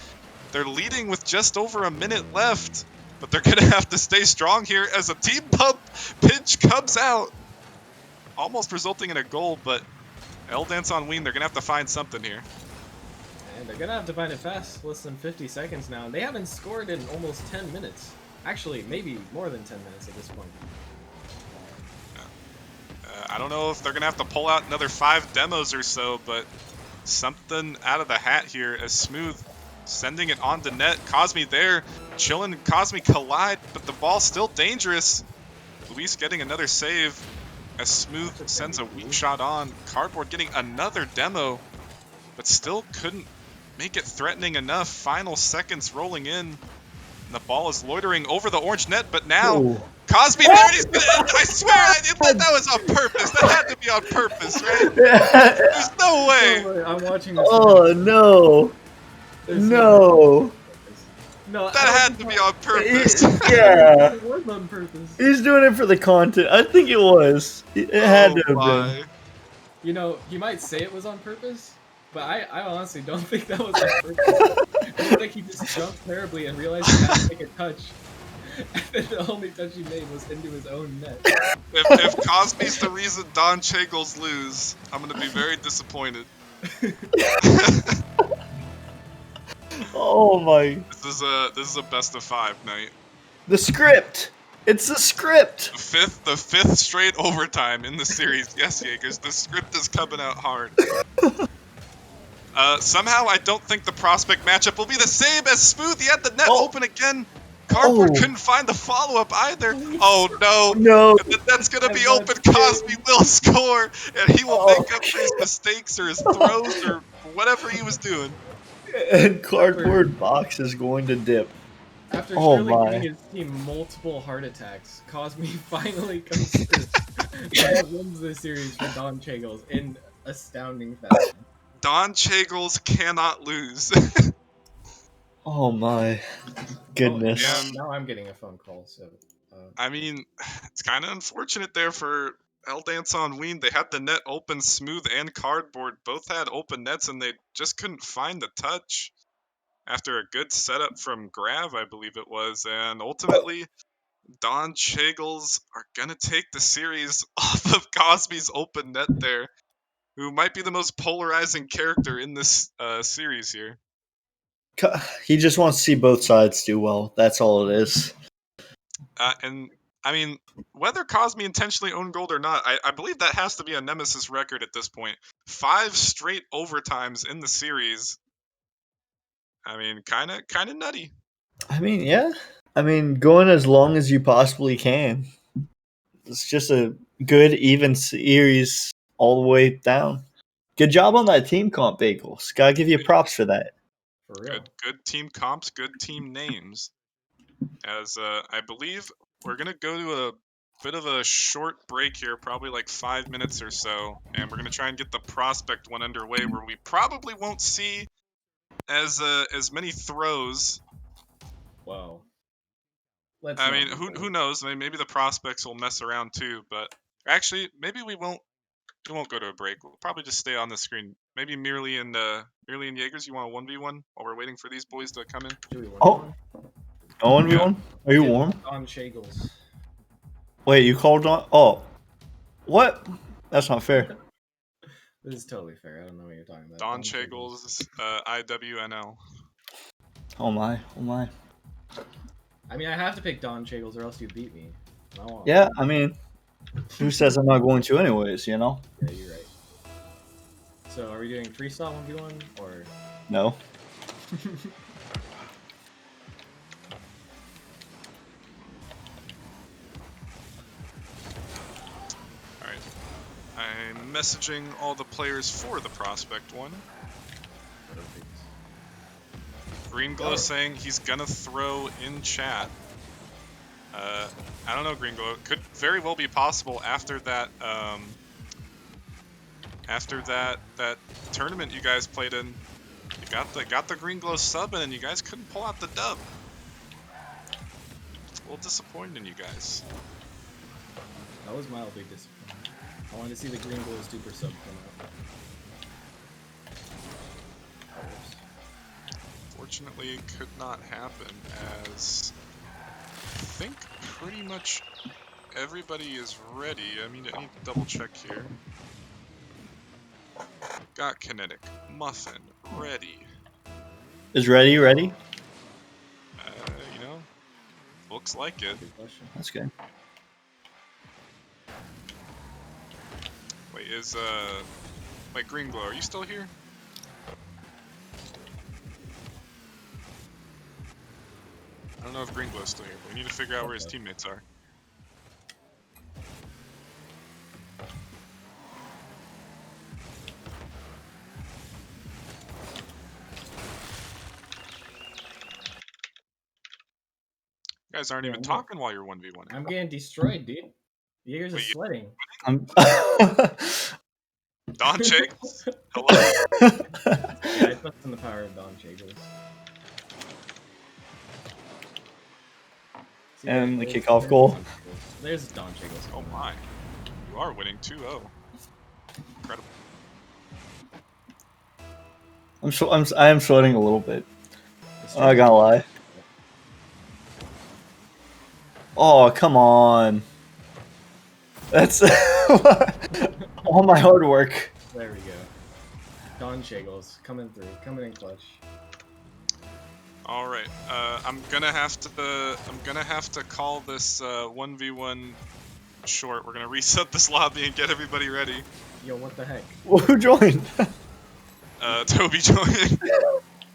they're leading with just over a minute left, but they're going to have to stay strong here as a team pump pinch comes out. Almost resulting in a goal, but L-Dance on Ween, they're going to have to find something here. And they're going to have to find it fast. Less than 50 seconds now. They haven't scored in almost 10 minutes. Actually, maybe more than 10 minutes at this point. I don't know if they're going to have to pull out another 5 demos or so, but something out of the hat here as Smooth sending it on to net. Cosme there. Chillin and Cosme collide, but the ball's still dangerous. Luis getting another save as Smooth sends a weak shot on. Cardboard getting another demo, but still couldn't make it threatening enough. Final seconds rolling in. And the ball is loitering over the orange net, but now Cosme there, and he's gonna, I swear that was on purpose. That had to be on purpose, right? There's no way. I'm watching this. Oh no. No. No, that had to be on purpose. Yeah. It was on purpose. He's doing it for the content. I think it was. It had to have been. You know, you might say it was on purpose, but I honestly don't think that was on purpose. It looked like he just jumped terribly and realized he had to take a touch. And then the only touch he made was into his own net. If Cosme's the reason Don Chagles lose, I'm gonna be very disappointed. Oh my! This is a best of 5 night. The script. It's the script. The fifth straight overtime in the series. Yes, Jaegers, the script is coming out hard. Somehow I don't think the prospect matchup will be the same as Smooth. He had the net open again. Cardboard couldn't find the follow-up either. Oh no! No. And the net's gonna be open. Cosme will score, and he will make up for his mistakes or his throws or whatever he was doing. And Cardboard box is going to dip. After giving his team multiple heart attacks, Cosme finally comes through and wins the series for Don Chagles in astounding fashion. Don Chagles cannot lose. Oh my goodness. Oh, now I'm getting a phone call, so... I mean, it's kind of unfortunate there for L-Dance on Ween. They had the net open. Smooth and Cardboard both had open nets, and they just couldn't find the touch after a good setup from Grav, I believe it was. And ultimately, Don Chagles are going to take the series off of Cosme's open net there, who might be the most polarizing character in this series here. He just wants to see both sides do well. That's all it is. And I mean, whether Cosme intentionally owned gold or not, I believe that has to be a Nemesis record at this point. 5 straight overtimes in the series. I mean, kind of nutty. I mean, yeah. I mean, going as long as you possibly can. It's just a good, even series all the way down. Good job on that team comp, Bagels. Gotta give you props for that. For real. Good team comps, good team names. As I believe we're gonna go to a bit of a short break here, probably like 5 minutes or so, and we're gonna try and get the prospect one underway, where we probably won't see as many throws. Wow. Let's I not mean, be who bold. knows? I mean, maybe the prospects will mess around too, but actually, maybe we won't. We won't go to a break. We'll probably just stay on the screen. Maybe Merely and Jaegers, you want a 1v1 while we're waiting for these boys to come in? Should we 1v1? Oh, no one v Yeah. one. Are you warm? On Shagles. Wait, you called on? Oh, what? That's not fair. This is totally fair. I don't know what you're talking about. Don Shagles. Chagles, IWNL. Oh my, oh my. I mean, I have to pick Don Shagles or else you beat me. I won't. Yeah, I mean, who says I'm not going to anyways? You know? Yeah, you're right. So, are we doing freestyle 1v1 or? No. Alright. I'm messaging all the players for the prospect one. Perfect. Green Glow saying he's gonna throw in chat. I don't know, Green Glow. It could very well be possible after that that tournament you guys played in. You got the Green Glow sub in and you guys couldn't pull out the dub. It's a little disappointing in you guys. That was mildly disappointing. I wanted to see the Green Glow super sub come out. Fortunately, it could not happen, as I think pretty much everybody is ready. I mean, I need to double check here. Got Kinetic, Muffin, ready. Is ready? Ready? You know, looks like it. Good question. That's good. Wait, wait, Green Glow, are you still here? I don't know if Green Glow's still here, but we need to figure out where his teammates are. You guys aren't even talking while you're 1v1. I'm getting destroyed, dude. Jaegers Wait, is sweating. I'm. Don Chagles? Hello? Yeah, I trust in the power of Don Chagles. And the kickoff goal. There's Don Chagles. Oh my. You are winning 2-0. Incredible. I am sweating a little bit. I gotta lie. Oh, come on. That's all my hard work. There we go. Don Chagles coming through, coming in clutch. All right. I'm gonna have to call this 1v1 short. We're gonna reset this lobby and get everybody ready. Yo, what the heck? Who joined? Toby joining.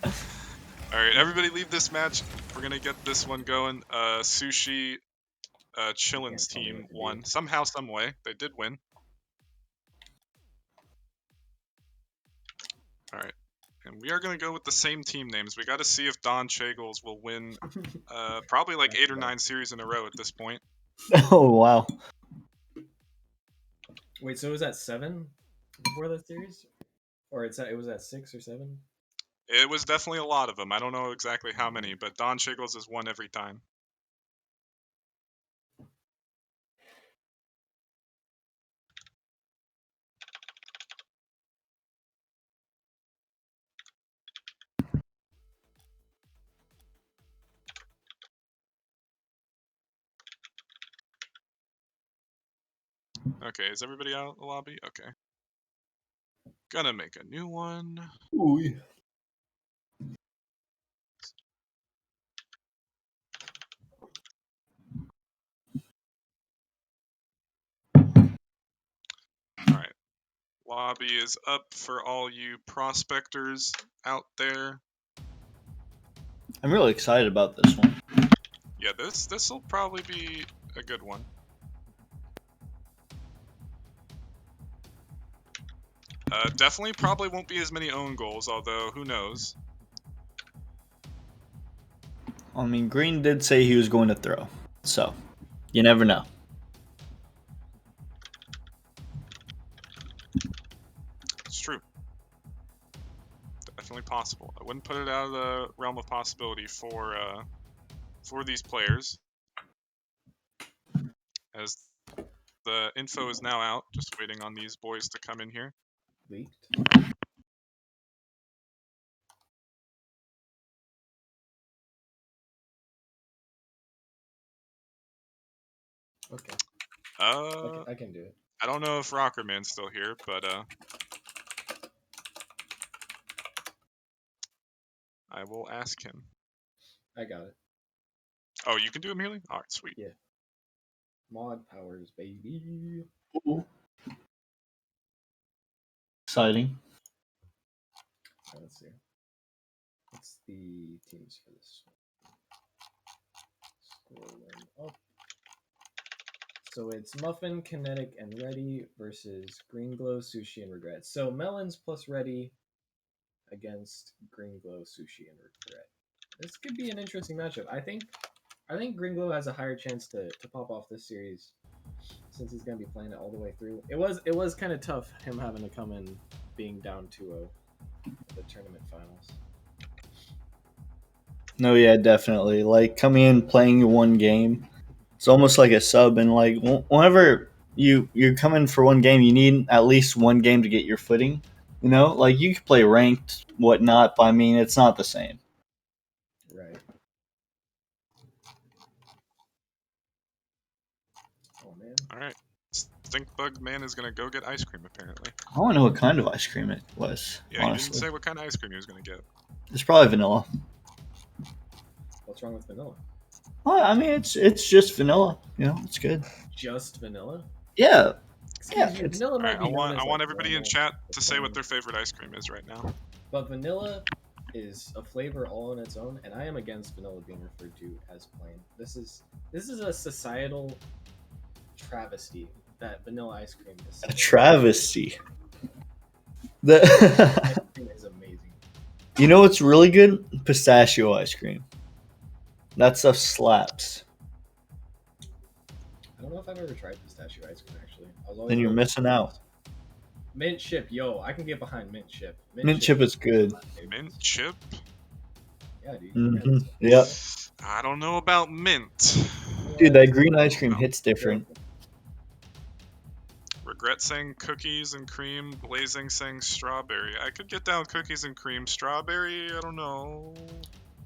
All right, everybody leave this match. We're gonna get this one going. Sushi, Chillin's team won somehow, some way. They did win. All right, and we are gonna go with the same team names. We got to see if Don Chagles will win. Probably like 8 or 9 series in a row at this point. Oh wow. Wait, so it was at 7 before that series, or it was at 6 or 7? It was definitely a lot of them. I don't know exactly how many, but Don Chagles has won every time. Okay, is everybody out of the lobby? Okay. Gonna make a new one. Ooh. Alright. Lobby is up for all you prospectors out there. I'm really excited about this one. Yeah, this'll probably be a good one. Definitely probably won't be as many own goals, although who knows. I mean, Green did say he was going to throw, so you never know. It's true. Definitely possible. I wouldn't put it out of the realm of possibility for these players, as the info is now out. Just waiting on these boys to come in here. Leaked. Okay. I can do it. I don't know if Rockerman's still here, but I will ask him. I got it. Oh, you can do it immediately? Alright, sweet. Yeah. Mod powers, baby. Ooh. Exciting. Let's see. What's the teams for this one? Scrolling up. So it's Muffin, Kinetic, and Ready versus Green Glow, Sushi, and Regret. So Melons plus Ready against Green Glow, Sushi, and Regret. This could be an interesting matchup. I think Green Glow has a higher chance to pop off this series since he's gonna be playing it all the way through. It was kind of tough him having to come in being down 2-0 at the tournament finals. No, yeah, definitely. Like coming in playing one game, it's almost like a sub. And like whenever you come in for one game, you need at least one game to get your footing. You know, like you could play ranked, whatnot, but I mean, it's not the same. Right. Oh man. Alright. Stink Bug Man is gonna go get ice cream, apparently. I don't know what kind of ice cream it was. Yeah, Honestly, he didn't say what kind of ice cream he was gonna get. it's probably vanilla. What's wrong with vanilla? Well, I mean, it's just vanilla. You know, it's good. Just vanilla? Yeah, Excuse yeah. you, It's vanilla Alright, might be known as I like want everybody in caramel chat or to say what plain, their favorite ice cream is right now. but vanilla is a flavor all on its own, and I am against vanilla being referred to as plain. This is a societal travesty that vanilla ice cream is. a travesty. The Ice cream is amazing. You know what's really good? Pistachio ice cream. That stuff slaps. I don't know if I've ever tried pistachio ice cream actually. I was Then always you're going missing out. mint chip. Yo, I can get behind mint chip. Mint chip is good. Mint chip? Yeah, dude. Hmm. Yep. I don't know about mint. Dude, that green ice cream No. hits different. Regret saying cookies and cream. Blazing saying strawberry. I could get down cookies and cream. Strawberry, I don't know.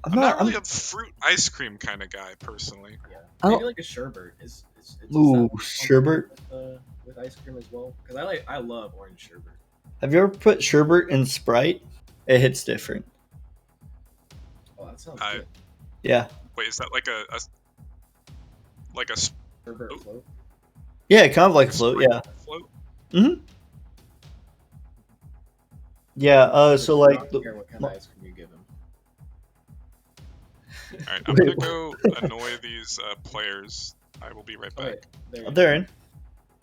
I'm not really a fruit ice cream kind of guy, personally. Yeah, I maybe don't- like a sherbet is Ooh, sherbet. with ice cream as well. Because I love orange sherbet. Have you ever put sherbet in Sprite? It hits different. Oh, that sounds I- good. Yeah. Wait, is that like a Sherbet Ooh. float. Yeah, kind of like a float. Sprite Yeah. float? Yeah. So I like don't care what kind of ice cream you give him. Alright, I'm gonna go annoy these players. I will be right back. Okay, there you go. they're in.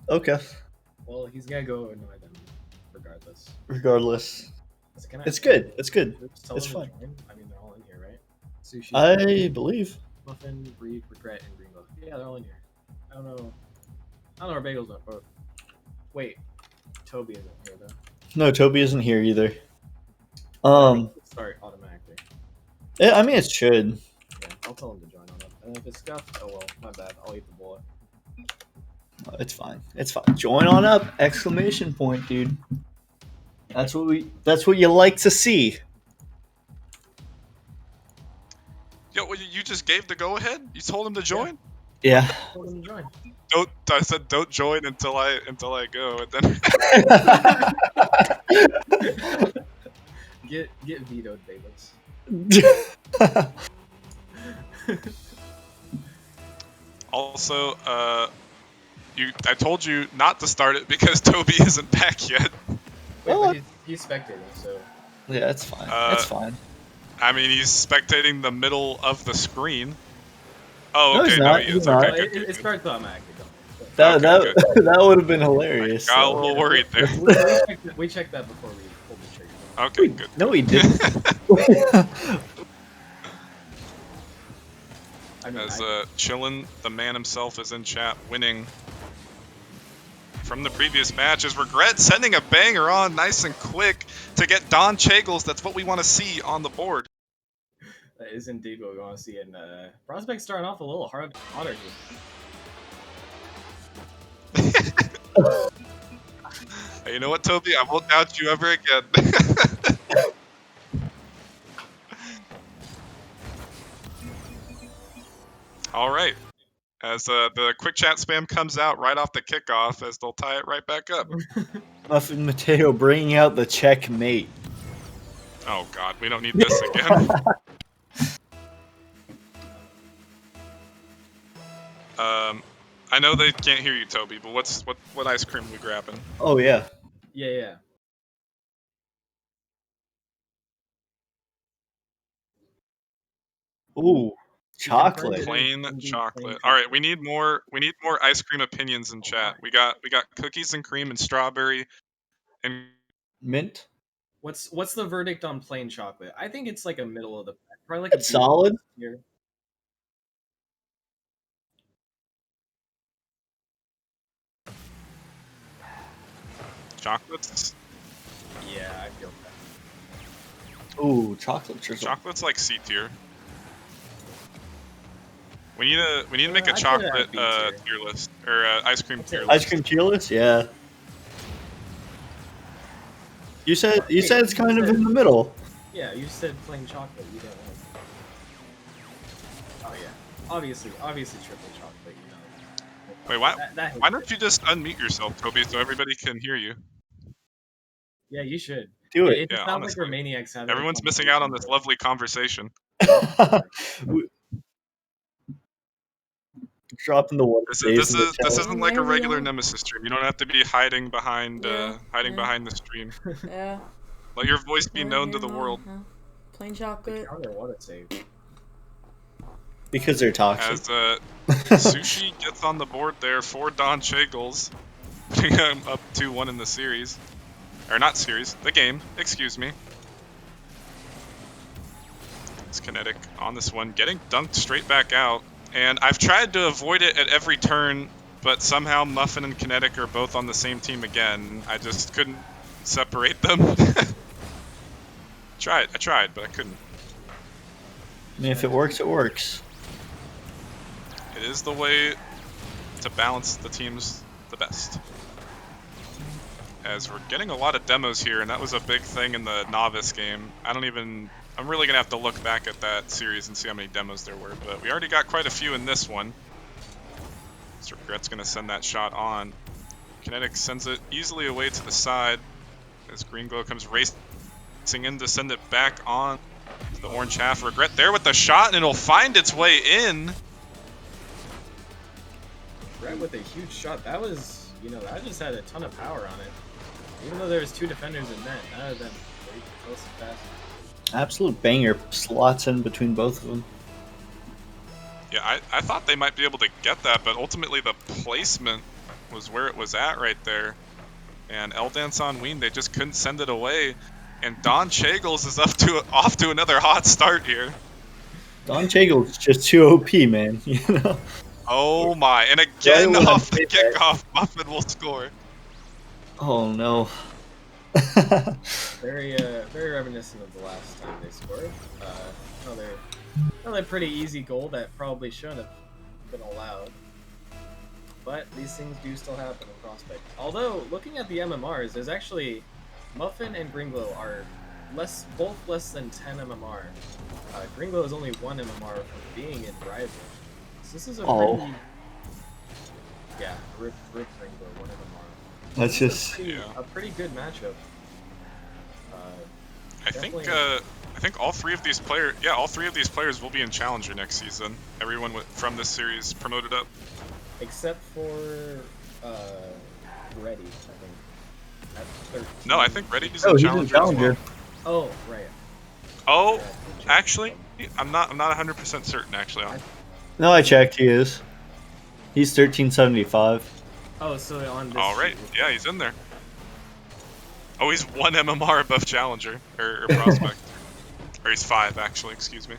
Okay. Well, he's gonna go annoy them regardless. Regardless, So can I, it's good. It's good. Just tell It's them fun. to join? I mean, they're all in here, right? Sushi, I believe. Muffin, Breed, Regret, and Green Glow. Yeah, they're all in here. I don't know where Bagel's at, but wait, Toby isn't here though. No, Toby isn't here either. I think it'll start automatically. I mean, it should. Yeah, I'll tell him to join on up. And if it's scuffed, oh well, my bad. I'll eat the bullet. It's fine. It's fine. Join on up! Exclamation point, dude. That's what you like to see. Yo, you just gave the go ahead? You told him to join? Yeah. I told him to join. I said don't join until I go, and then Get vetoed, Bageless. also, I told you not to start it because Toby isn't back yet. Wait, Well, but he's spectating, so yeah, it's fine. It's fine. I mean, he's spectating the middle of the screen. Oh, No, okay, he's no, not. he He's is. not. Okay, it good. starts automatically. Don't worry. That Okay, good. that would have been I hilarious. got a Though. little worried there. We checked that before we pulled the trigger. Okay, Wait, good. no, he didn't. I mean, As Chillin, the man himself, is in chat, winning from the previous match. As Regret sending a banger on nice and quick to get Don Chagles. That's what we want to see on the board. that is indeed what we want to see. And Prospect starting off a little hotter here. Hey, you know what, Toby? I won't doubt you ever again. All right. As the quick chat spam comes out right off the kickoff, as they'll tie it right back up. Muffin Mateo bringing out the checkmate. Oh God, we don't need this again. I know they can't hear you, Toby, but what ice cream we grabbing? Oh yeah. Yeah. Ooh, He confirmed chocolate. it is Plain indeed chocolate. plain All right, we need more ice cream opinions in chat. We got cookies and cream and strawberry and Mint. What's the verdict on plain chocolate? I think it's like a middle of the pack, probably like a It's B solid. here. chocolates. Yeah, I feel that. Ooh, chocolate drizzle. Chocolate's like C tier. We need to make a I'd put it chocolate at B tier. tier list or ice cream tier Ice list. cream tier list. Yeah. You said it's kind of in the middle. Yeah, you said plain chocolate. You didn't like. Oh yeah, obviously triple chocolate. You know. Wait, why That why don't you just unmute yourself, Toby, so everybody can hear you? Yeah, you should. Do it. It Yeah, just sounds like we're honestly. maniacs having. Everyone's missing out on this lovely conversation. Dropping the one days in the This chat. isn't like a There we regular are. Nemesis stream. You don't have to be hiding behind Yeah, behind the stream. Yeah. Let your voice be Right known to here, the world. Plain The chocolate. counter, what a save. Because they're toxic. As Sushi gets on the board there for Don Chagles, putting him up 2-1 in the series. Or not series, the game, excuse me. It's Kinetic on this one, getting dunked straight back out. And I've tried to avoid it at every turn, but somehow Muffin and Kinetic are both on the same team again. I just couldn't separate them. I tried, but I couldn't. I mean, if it works, it works. It is the way to balance the teams the best. As we're getting a lot of demos here, and that was a big thing in the Novice game. I'm really gonna have to look back at that series and see how many demos there were, but we already got quite a few in this one. So Regret's gonna send that shot on. Kinetic sends it easily away to the side as Green Glow comes racing in to send it back on to the orange half. Regret there with the shot, and it'll find its way in. Red with a huge shot. That was, that just had a ton of power on it. Even though there was two defenders in net, that would have been very close and fast. Absolute banger slots in between both of them. Yeah, I thought they might be able to get that, but ultimately the placement was where it was at right there. And Eldance on Ween, they just couldn't send it away. And Don Chagles is off to another hot start here. Don Chagle's just too OP, man. You know. Oh my! And again Right off the kickoff, Muffin will score. Oh no. Very reminiscent of the last time they scored. Another pretty easy goal that probably shouldn't have been allowed. But these things do still happen in Prospect. Although, looking at the MMRs, there's actually Muffin and Gringlow are both less than 10 MMR. Gringlow is only 1 MMR from being in Rival. So this is a pretty... Yeah, rip Gringlow, 1 MMR. That's just a pretty good matchup. I think all three of these players will be in Challenger next season. Everyone from this series promoted up. Except for Reddy, I think. At 13. No, I think Reddy's he's in Challenger as well. Oh, right. Oh, actually, I'm not 100% certain. Actually, no. I checked. He is. He's 1375. Oh, so on this All right. sheet. Yeah, he's in there. Oh, he's 1 MMR above Challenger, or Prospect. Or he's 5, actually, excuse me.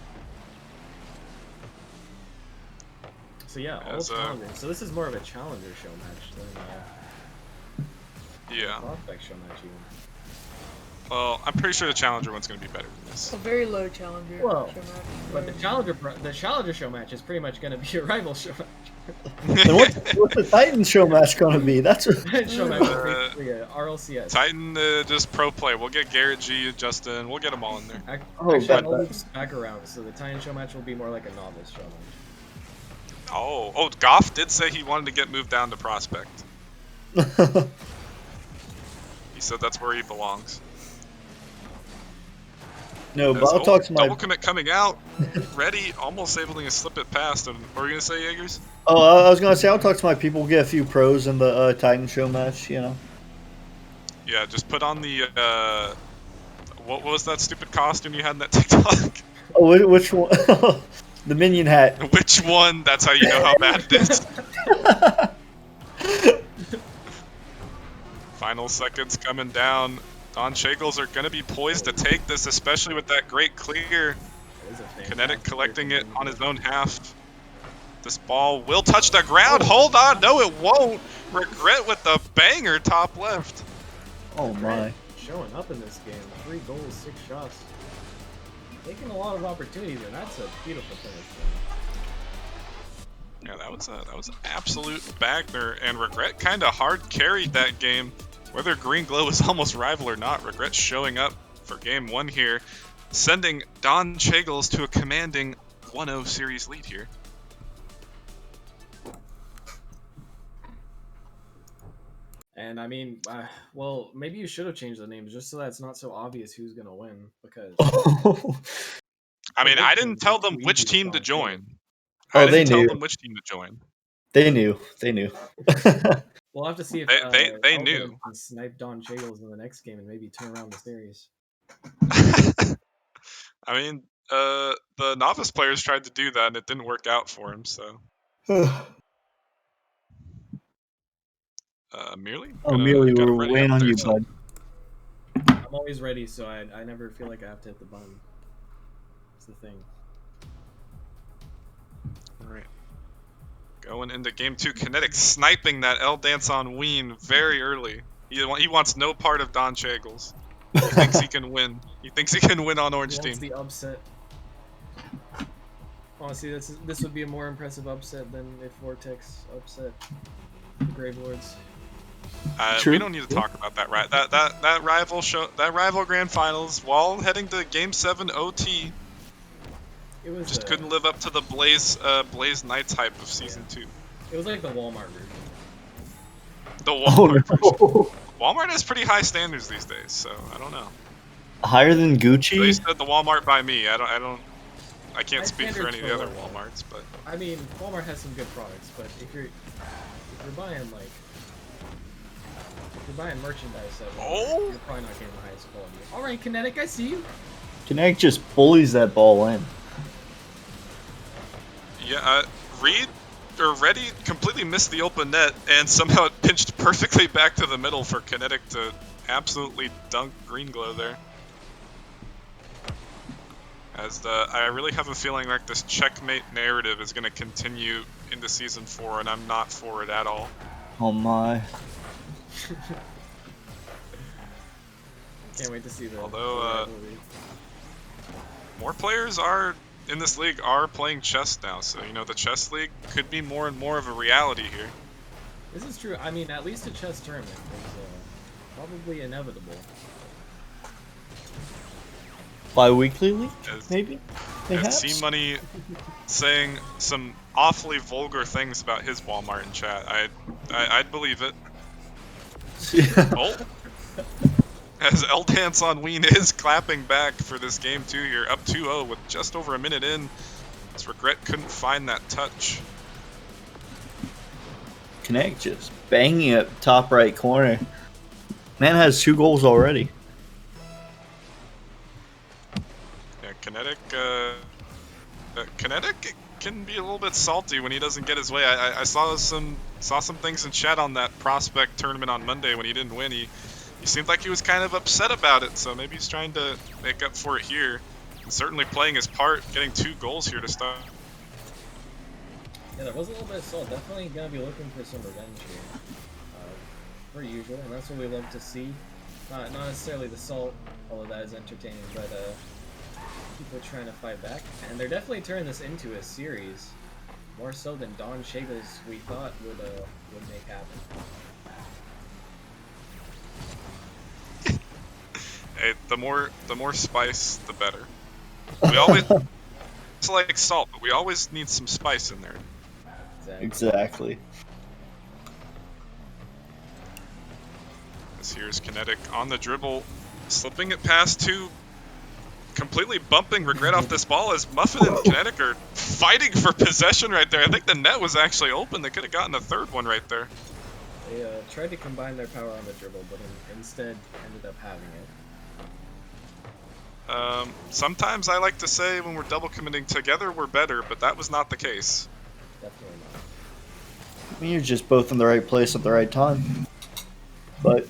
So yeah, all Challenger. So this is more of a Challenger show match than yeah. Prospect show match even. Well, I'm pretty sure the Challenger one's going to be better than this. A very low Challenger Well, show match. but the Challenger show match is pretty much going to be a rival show match. Then what's the Titan show match going to be? That's what... show match is basically a RLCS. Titan, just pro play. We'll get Garrett G, Justin. We'll get them all in there. Actually, I'll loop back around. So the Titan show match will be more like a novice show match. Oh, Goff did say he wanted to get moved down to Prospect. He said that's where he belongs. No, but I'll talk to my... Double commit coming out. Ready, almost able to slip it past. And what were you going to say, Jaegers? Oh, I was going to say, I'll talk to my people, get a few pros in the Titan show match, you know. Yeah, just put on the, what was that stupid costume you had in that TikTok? Oh, which one? The minion hat. Which one? That's how you know how bad it is. Final seconds coming down. Don Shagles are going to be poised to take this, especially with that great clear. Kinetic collecting it on his own half. This ball will touch the ground. Hold on. No, it won't. Regret with the banger top left. Oh, my. Showing up in this game. 3 goals, 6 shots. Taking a lot of opportunities, and that's a beautiful finish. Yeah, that was an absolute bagger, and Regret kind of hard carried that game. Whether Green Glow is almost rival or not, Regret showing up for game 1 here, sending Don Chagles to a commanding 1-0 series lead here. And I mean, well, maybe you should have changed the names just so that it's not so obvious who's gonna win. Because I mean, I didn't tell them which team to join. Oh, I didn't tell them which team to join. They knew. They knew. We'll have to see if they knew. Can snipe Don Chagles in the next game and maybe turn around the series. I mean, the novice players tried to do that and it didn't work out for him. So. Merely? Merely, we're waiting on you, bud. I'm always ready, so I never feel like I have to hit the button. That's the thing. Alright. Going into game 2, Kinetic sniping that L Dance on Ween very early. He wants no part of Don Chagles. He thinks he can win. He thinks he can win on Orange Team. The upset. Honestly, this would be a more impressive upset than if Vortex upset the Grave Lords. We don't need to talk about that, right? That rival grand finals while heading to game 7 OT. It was just couldn't live up to the Blaze Knights hype of season 2. It was like the Walmart version. The Walmart version. Walmart has pretty high standards these days, so I don't know. Higher than Gucci? They said the Walmart by me. I can't speak for any of the other Walmarts, but I mean, Walmart has some good products, but if you're buying merchandise at Walmart, you're probably not getting the highest quality. All right, Kinetic, I see you. Kinetic just bullies that ball in. Yeah, Reddy completely missed the open net, and somehow it pinched perfectly back to the middle for Kinetic to absolutely dunk Green Glow there. As I really have a feeling like this checkmate narrative is going to continue into Season 4, and I'm not for it at all. Oh my. Can't wait to see that. Although, more players in this league are playing chess now, so, you know, the chess league could be more and more of a reality here. This is true. I mean, at least a chess tournament is probably inevitable. Bi-weekly league, maybe? C-Money saying some awfully vulgar things about his Walmart in chat. I'd believe it. Oh. As L Dance on Ween is clapping back for this game 2 here, up 2-0 with just over a minute in. As Regret couldn't find that touch. Kinetic just banging at top right corner. Man has 2 goals already. Yeah, Kinetic can be a little bit salty when he doesn't get his way. I saw some things in chat on that prospect tournament on Monday when he didn't win. He seemed like he was kind of upset about it, so maybe he's trying to make up for it here. And certainly playing his part, getting 2 goals here to start. Yeah, there was a little bit of salt. Definitely gonna be looking for some revenge here, per usual, and that's what we love to see. Not necessarily the salt, although that is entertaining, but people trying to fight back, and they're definitely turning this into a series, more so than Don Shagles we thought would make happen. Hey, the more spice, the better. We always like salt, but we always need some spice in there. Exactly. This here's Kinetic on the dribble, slipping it past 2, completely bumping Regret off this ball as Muffin and Kinetic are fighting for possession right there. I think the net was actually open. They could have gotten a third one right there. They tried to combine their power on the dribble, but instead ended up having it. Sometimes I like to say when we're double committing together, we're better, but that was not the case. Definitely not. I mean, you're just both in the right place at the right time. But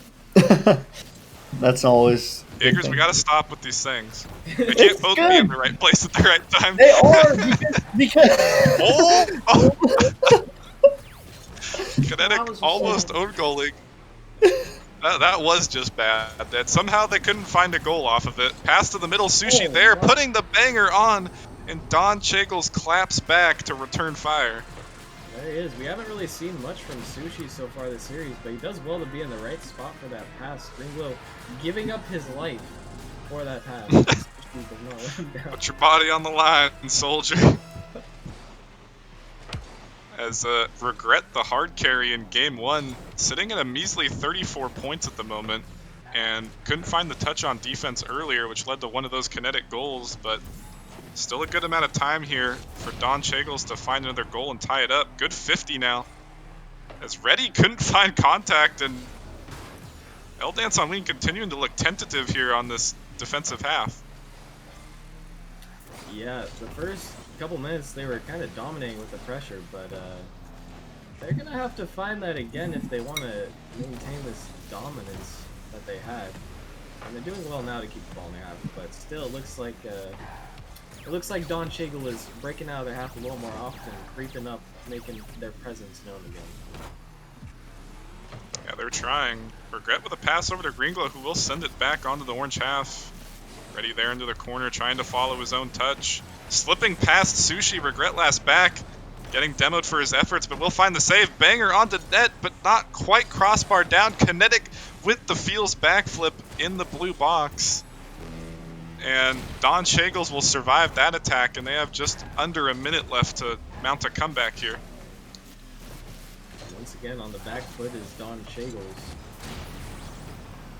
that's always. Jaegers, we gotta stop with these things. They It's can't both good. be in the right place at the right time. They are because Oh! Kinetic was almost own goaling. That was just bad. That somehow they couldn't find a goal off of it. Pass to the middle, Sushi there, wow. putting the banger on, and Don Chagles claps back to return fire. There he is. We haven't really seen much from Sushi so far this series, but he does well to be in the right spot for that pass. Gringlo giving up his life for that pass. Sushi does not let him down. Put your body on the line, soldier. As Regret, the hard carry in Game 1, sitting at a measly 34 points at the moment, and couldn't find the touch on defense earlier, which led to one of those Kinetic goals, but still a good amount of time here for Don Chagles to find another goal and tie it up. Good 50 now. As Reddy couldn't find contact, and Dance on Wing continuing to look tentative here on this defensive half. Yeah, the first couple minutes they were kind of dominating with the pressure, but they're going to have to find that again if they want to maintain this dominance that they had. And they're doing well now to keep the ball in their half, but still it looks like Don Cheagle is breaking out of their half a little more often, creeping up, making their presence known again. Yeah, they're trying. Regret with a pass over to Gringlo, who will send it back onto the orange half. Ready there into the corner, trying to follow his own touch. Slipping past Sushi, Regret last back. Getting demoed for his efforts, but will find the save. Banger onto net, but not quite crossbar down. Kinetic with the Feels backflip in the blue box. And Don Chagles will survive that attack, and they have just under a minute left to mount a comeback here. Once again, on the back foot is Don Chagles.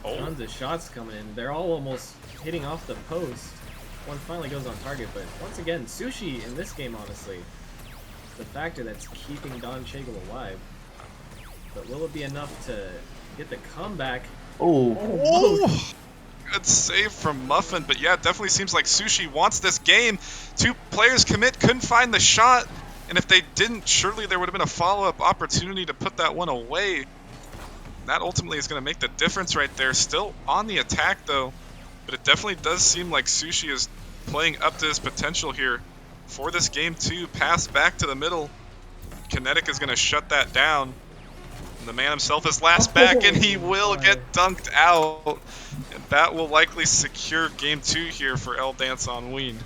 Oh. Tons of shots coming in. They're all almost hitting off the post. One finally goes on target, but once again, Sushi in this game, honestly, the factor that's keeping Don Chagel alive. But will it be enough to get the comeback? Oh. Good save from Muffin, but yeah, it definitely seems like Sushi wants this game. 2 players commit, couldn't find the shot, and if they didn't, surely there would have been a follow-up opportunity to put that one away. That ultimately is going to make the difference right there. Still on the attack, though, but it definitely does seem like Sushi is playing up to his potential here for this game, too. Pass back to the middle. Kinetic is going to shut that down. And the man himself is last back, and he will get dunked out. And that will likely secure Game 2 here for Dance on Ween.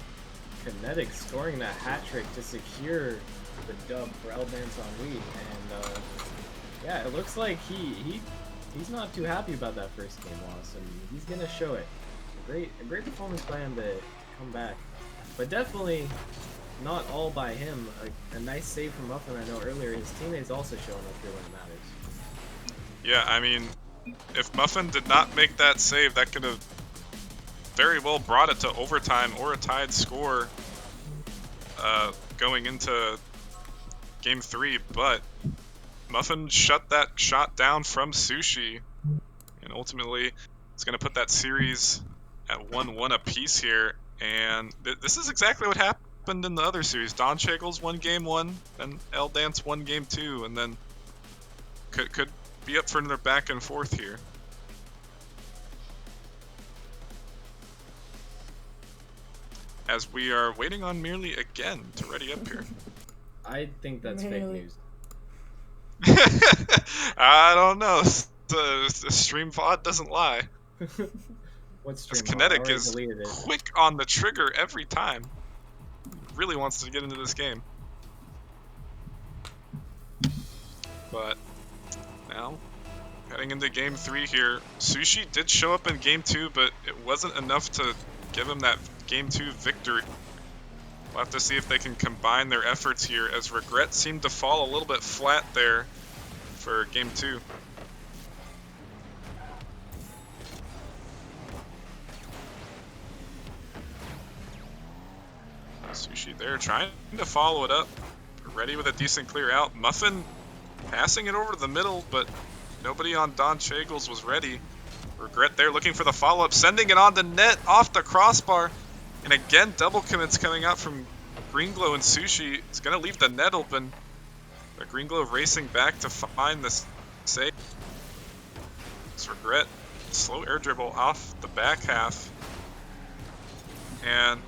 Kinetic scoring that hat trick to secure the dub for Dance on Ween. And yeah, it looks like he's not too happy about that first game loss, and he's going to show it. A great performance by him to come back. But definitely not all by him. A nice save from Muffin. I know earlier his teammates also showing up here when it matters. Yeah, I mean, if Muffin did not make that save, that could have very well brought it to overtime or a tied score going into Game 3. But Muffin shut that shot down from Sushi, and ultimately it's going to put that series at 1-1 apiece here. And this is exactly what happened. happened in the other series. Don Cheagles won game 1, and L Dance won game 2, and then could be up for another back and forth here. As we are waiting on Merely again to ready up here. I think that's fake news. I don't know. The stream VOD doesn't lie. What stream? Kinetic is quick on the trigger every time. Really wants to get into this game. But now, heading into game 3 here, Sushi did show up in game 2, but it wasn't enough to give him that game 2 victory. We'll have to see if they can combine their efforts here, as Regret seemed to fall a little bit flat there for game 2. Sushi there trying to follow it up. Ready with a decent clear out. Muffin passing it over to the middle, but nobody on Don Cheagles was ready. Regret there looking for the follow-up, sending it on the net off the crossbar. And again, double commits coming out from Greenglow and Sushi. It's going to leave the net open. But Greenglow racing back to find the save. It's Regret. Slow air dribble off the back half. And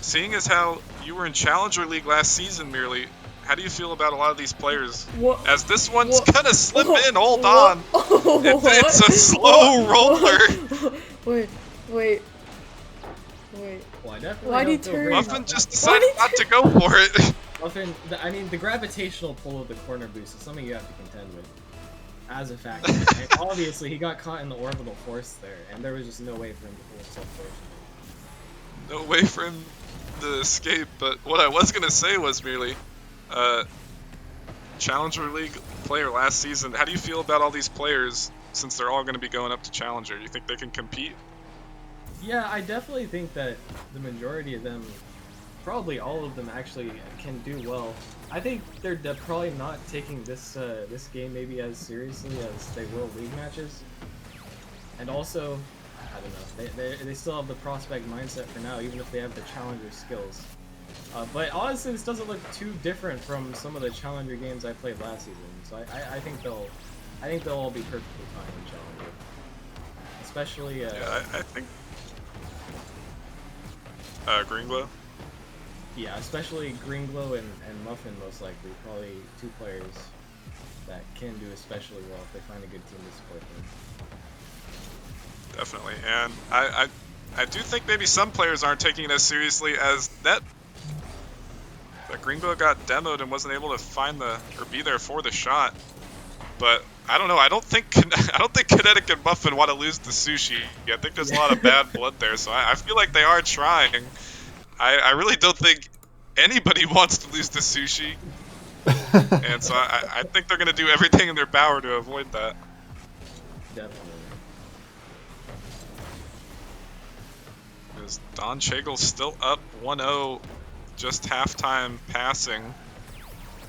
seeing as how you were in Challenger League last season, Merely, how do you feel about a lot of these players? What? As this one's gonna slip in, hold on. It's a slow roller. Wait. Well, I definitely Why'd he don't feel turn? great Muffin about just that. decided not to go for it. Muffin, I mean, the gravitational pull of the corner boost is something you have to contend with as a factor. And obviously, he got caught in the orbital force there, and there was just no way for him to pull himself forward. No way for him to escape, but what I was gonna say was Merely, Challenger League player last season. How do you feel about all these players since they're all going to be going up to Challenger? Do you think they can compete? Yeah, I definitely think that the majority of them, probably all of them actually, can do well. I think they're probably not taking this this game maybe as seriously as they will league matches. And also, I don't know, they still have the prospect mindset for now, even if they have the challenger skills. But honestly, this doesn't look too different from some of the challenger games I played last season. So I think they'll all be perfectly fine in challenger. Especially yeah, I think Greenglow. Yeah, especially Greenglow and Muffin, most likely. Probably two players that can do especially well if they find a good team to support them. Definitely, and I do think maybe some players aren't taking it as seriously as that. But Greenglow got demoed and wasn't able to find or be there for the shot. But I don't know. I don't think Kinetic and Muffin want to lose to Sushi. I think there's a lot of bad blood there. So I feel like they are trying. I really don't think anybody wants to lose to Sushi. And so I think they're going to do everything in their power to avoid that. Definitely. Because Don Cheagle's still up 1-0, just halftime passing.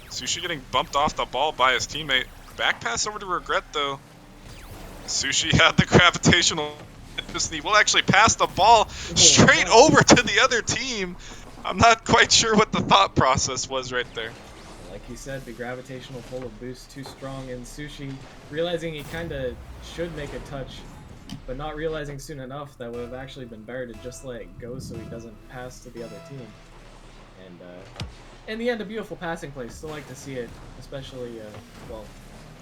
Sushi getting bumped off the ball by his teammate. Back pass over to Regret though. Sushi had the gravitational. He will actually pass the ball straight over to the other team. I'm not quite sure what the thought process was right there. Like you said, the gravitational pull of boost too strong, and Sushi realizing he kind of should make a touch, but not realizing soon enough that would have actually been better to just let it go so he doesn't pass to the other team. And in the end, a beautiful passing play. Still like to see it, especially well.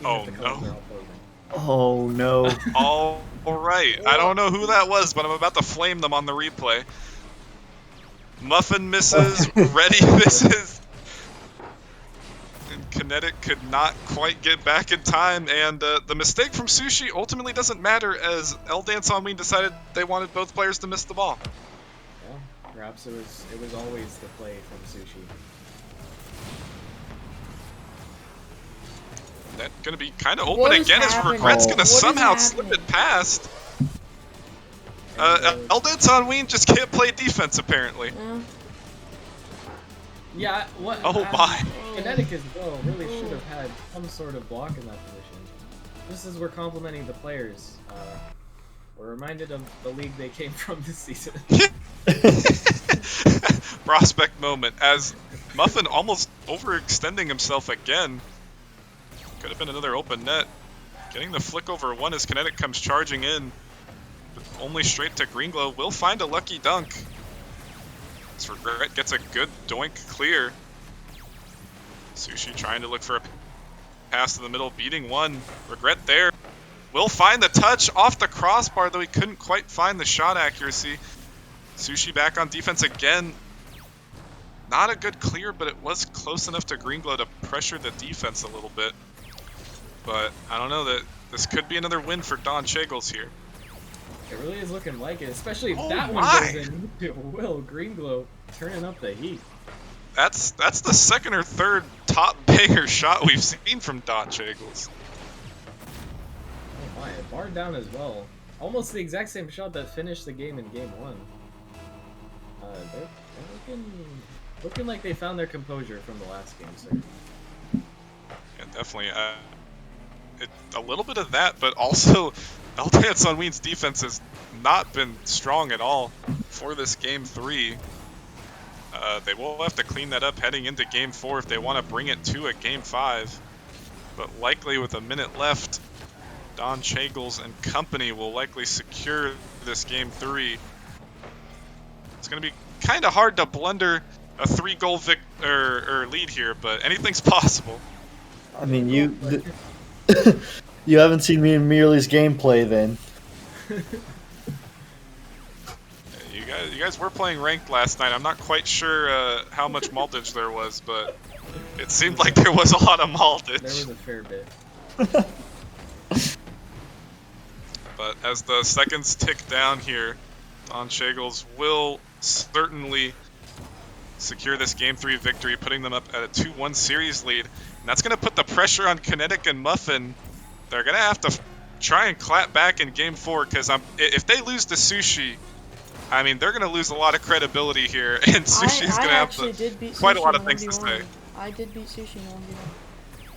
Oh no. Oh no. All right. I don't know who that was, but I'm about to flame them on the replay. Muffin misses, Ready misses. And Kinetic could not quite get back in time, and the mistake from Sushi ultimately doesn't matter, as L Dance on Wing decided they wanted both players to miss the ball. Yeah, perhaps it was always the play from Sushi. That gonna be kind of open again as Regret's gonna somehow slip it past. Eldance on Ween just can't play defense apparently. Yeah, what? Oh my! Kinetic as well really should have had some sort of block in that position. Just as we're complimenting the players, We're reminded of the league they came from this season. Prospect moment as Muffin almost overextending himself again. Could have been another open net. Getting the flick over one as Kinetic comes charging in. But only straight to Greenglow. Will find a lucky dunk. As Regret gets a good doink clear. Sushi trying to look for a pass to the middle, beating one. Regret there. Will find the touch off the crossbar, though he couldn't quite find the shot accuracy. Sushi back on defense again. Not a good clear, but it was close enough to Greenglow to pressure the defense a little bit. But I don't know, that this could be another win for Don Chagles here. It really is looking like it, especially if that my. one goes in. Will Greenglow turning up the heat. That's the second or third top banger shot we've seen from Don Chagles. Oh my, a bar down as well. Almost the exact same shot that finished the game in game 1. They're looking like they found their composure from the last game, sir. Yeah, definitely. A little bit of that, but also Eldance on Ween's defense has not been strong at all for this game 3. They will have to clean that up heading into game 4 if they want to bring it to a game 5. But likely with a minute left, Don Chagles and company will likely secure this game 3. It's going to be kind of hard to blunder a 3-goal lead here, but anything's possible. I mean, you haven't seen me in Merely's gameplay then. You guys were playing ranked last night. I'm not quite sure how much maltage there was, but it seemed like there was a lot of maltage. There was a fair bit. But as the seconds tick down here, Don Chagles will certainly secure this Game 3 victory, putting them up at a 2-1 series lead. And that's going to put the pressure on Kinetic and Muffin. They're going to have to try and clap back in Game 4, because if they lose to Sushi, I mean, they're going to lose a lot of credibility here, and Sushi's going to have quite a lot of things to say. I did beat Sushi in 1v1.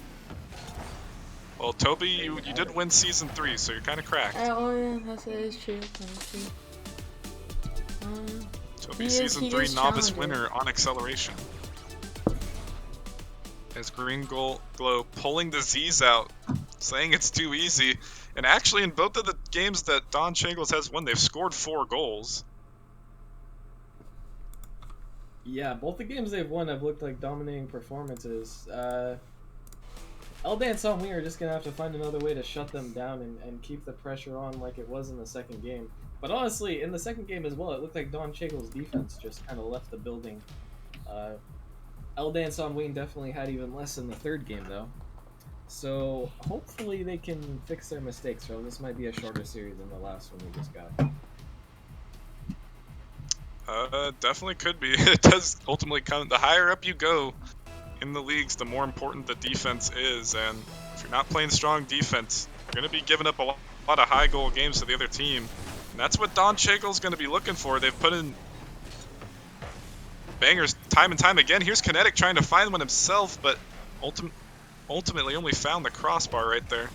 Well, Toby, you did win Season 3, so you're kind of cracked. Oh yeah, that is true. Toby, Season 3 Novice winner on acceleration. As Greenglow pulling the Z's out, saying it's too easy. And actually, in both of the games that Don Chagles has won, they've scored 4 goals. Yeah, both the games they've won have looked like dominating performances. Eldance on Wing are just going to have to find another way to shut them down and keep the pressure on like it was in the second game. But honestly, in the second game as well, it looked like Don Chagles' defense just kind of left the building. Eldance on Wing definitely had even less in the third game, though. So hopefully they can fix their mistakes, or this might be a shorter series than the last one we just got. Definitely could be. It does ultimately come. The higher up you go in the leagues, the more important the defense is. And if you're not playing strong defense, you're going to be giving up a lot of high goal games to the other team. And that's what Don Chagle's going to be looking for. They've put in bangers time and time again. Here's Kinetic trying to find one himself, but ultimately only found the crossbar right there.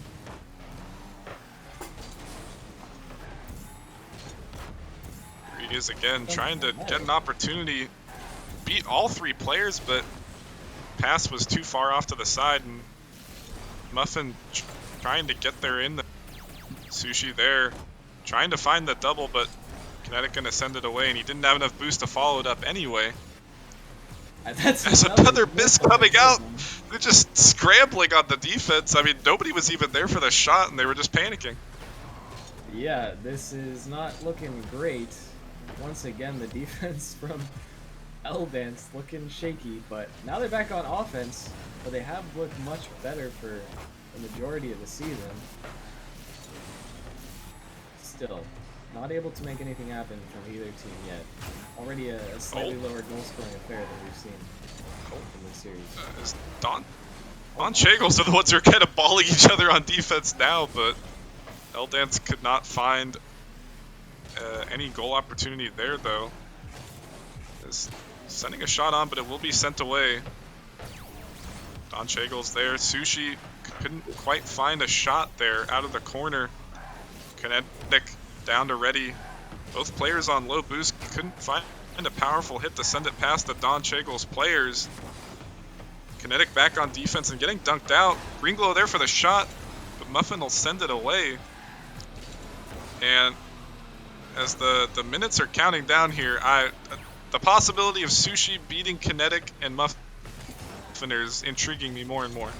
Here he is again, trying to get an opportunity, beat all 3 players, but pass was too far off to the side, and Muffin trying to get there in the Sushi there, trying to find the double, but Kinetic gonna send it away, and he didn't have enough boost to follow it up anyway. As another miss coming out, they're just scrambling on the defense. I mean, nobody was even there for the shot, and they were just panicking. Yeah, this is not looking great. Once again, the defense from Eldance looking shaky, but now they're back on offense, but they have looked much better for the majority of the season. Still, not able to make anything happen from either team yet. Already a slightly lower goal-scoring affair than we've seen in this series. Don Chagles are the ones who are kind of balling each other on defense now, but Eldance could not find any goal opportunity there, though. Is sending a shot on, but it will be sent away. Don Chagles there. Sushi couldn't quite find a shot there out of the corner. Kinetic down to ready. Both players on low boost, couldn't find a powerful hit to send it past the Don Cheagle's players. Kinetic back on defense and getting dunked out. Green Glow there for the shot, but Muffin will send it away. And as the minutes are counting down here, the possibility of Sushi beating Kinetic and Muffiners intriguing me more and more.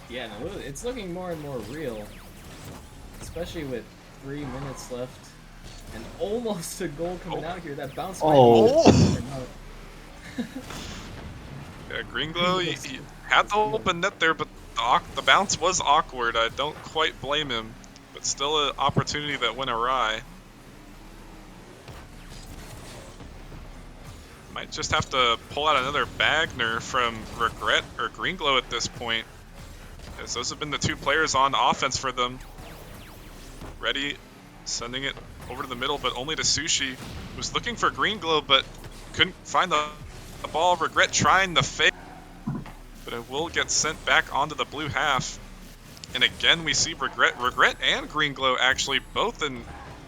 Yeah, no, it's looking more and more real, especially with 3 minutes left and almost a goal coming out here. That bounce might be Yeah, Green Glow, he had the open net there, but the bounce was awkward. I don't quite blame him, but still an opportunity that went awry. Might just have to pull out another Bagner from Regret or Green Glow at this point, as those have been the two players on offense for them. Ready, sending it over to the middle, but only to Sushi, who's looking for Green Glow, but couldn't find the ball. Regret trying the fake, but it will get sent back onto the blue half. And again, we see Regret and Green Glow actually both in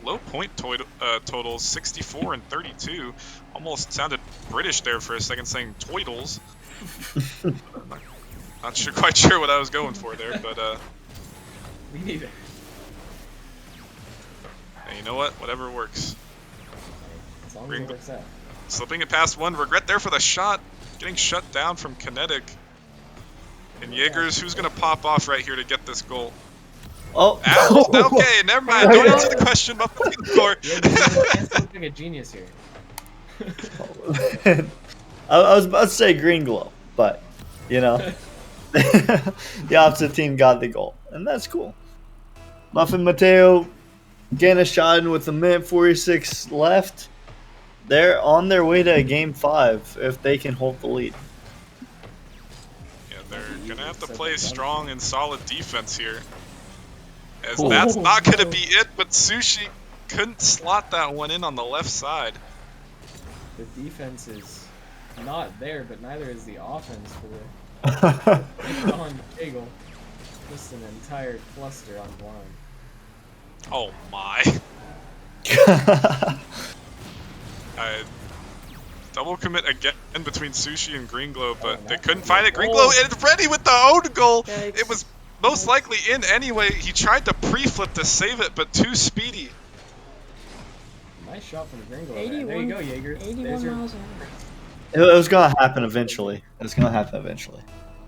low point totals, 64 and 32. Almost sounded British there for a second, saying toidles. Not quite sure what I was going for there, but Me neither. Hey, you know what? Whatever works. As long as it works out. Slipping it past one. Regret there for the shot. Getting shut down from Kinetic. And Jaegers, who's going to pop off right here to get this goal? Oh. Okay, never mind. Don't answer the question. Muffin's going to score. Jaegers looks like a genius here. I was about to say Green Glow, but, you know, the opposite team got the goal, and that's cool. Muffin Mateo getting a shot in with a minute 46 left. They're on their way to Game 5 if they can hold the lead. Yeah, they're going to have to play strong and solid defense here. As that's not going to be it, but Sushi couldn't slot that one in on the left side. The defense is not there, but neither is the offense for the on Eagle. Just an entire cluster on blind. Oh my. Double commit again between Sushi and Green Glow, but they couldn't find it. Green Glow and ready with the own goal. Yikes. It was most likely in anyway. He tried to pre-flip to save it, but too speedy. Nice shot from Green Glow. 81, there you go, Jaeger. 81 miles an hour. It was going to happen eventually.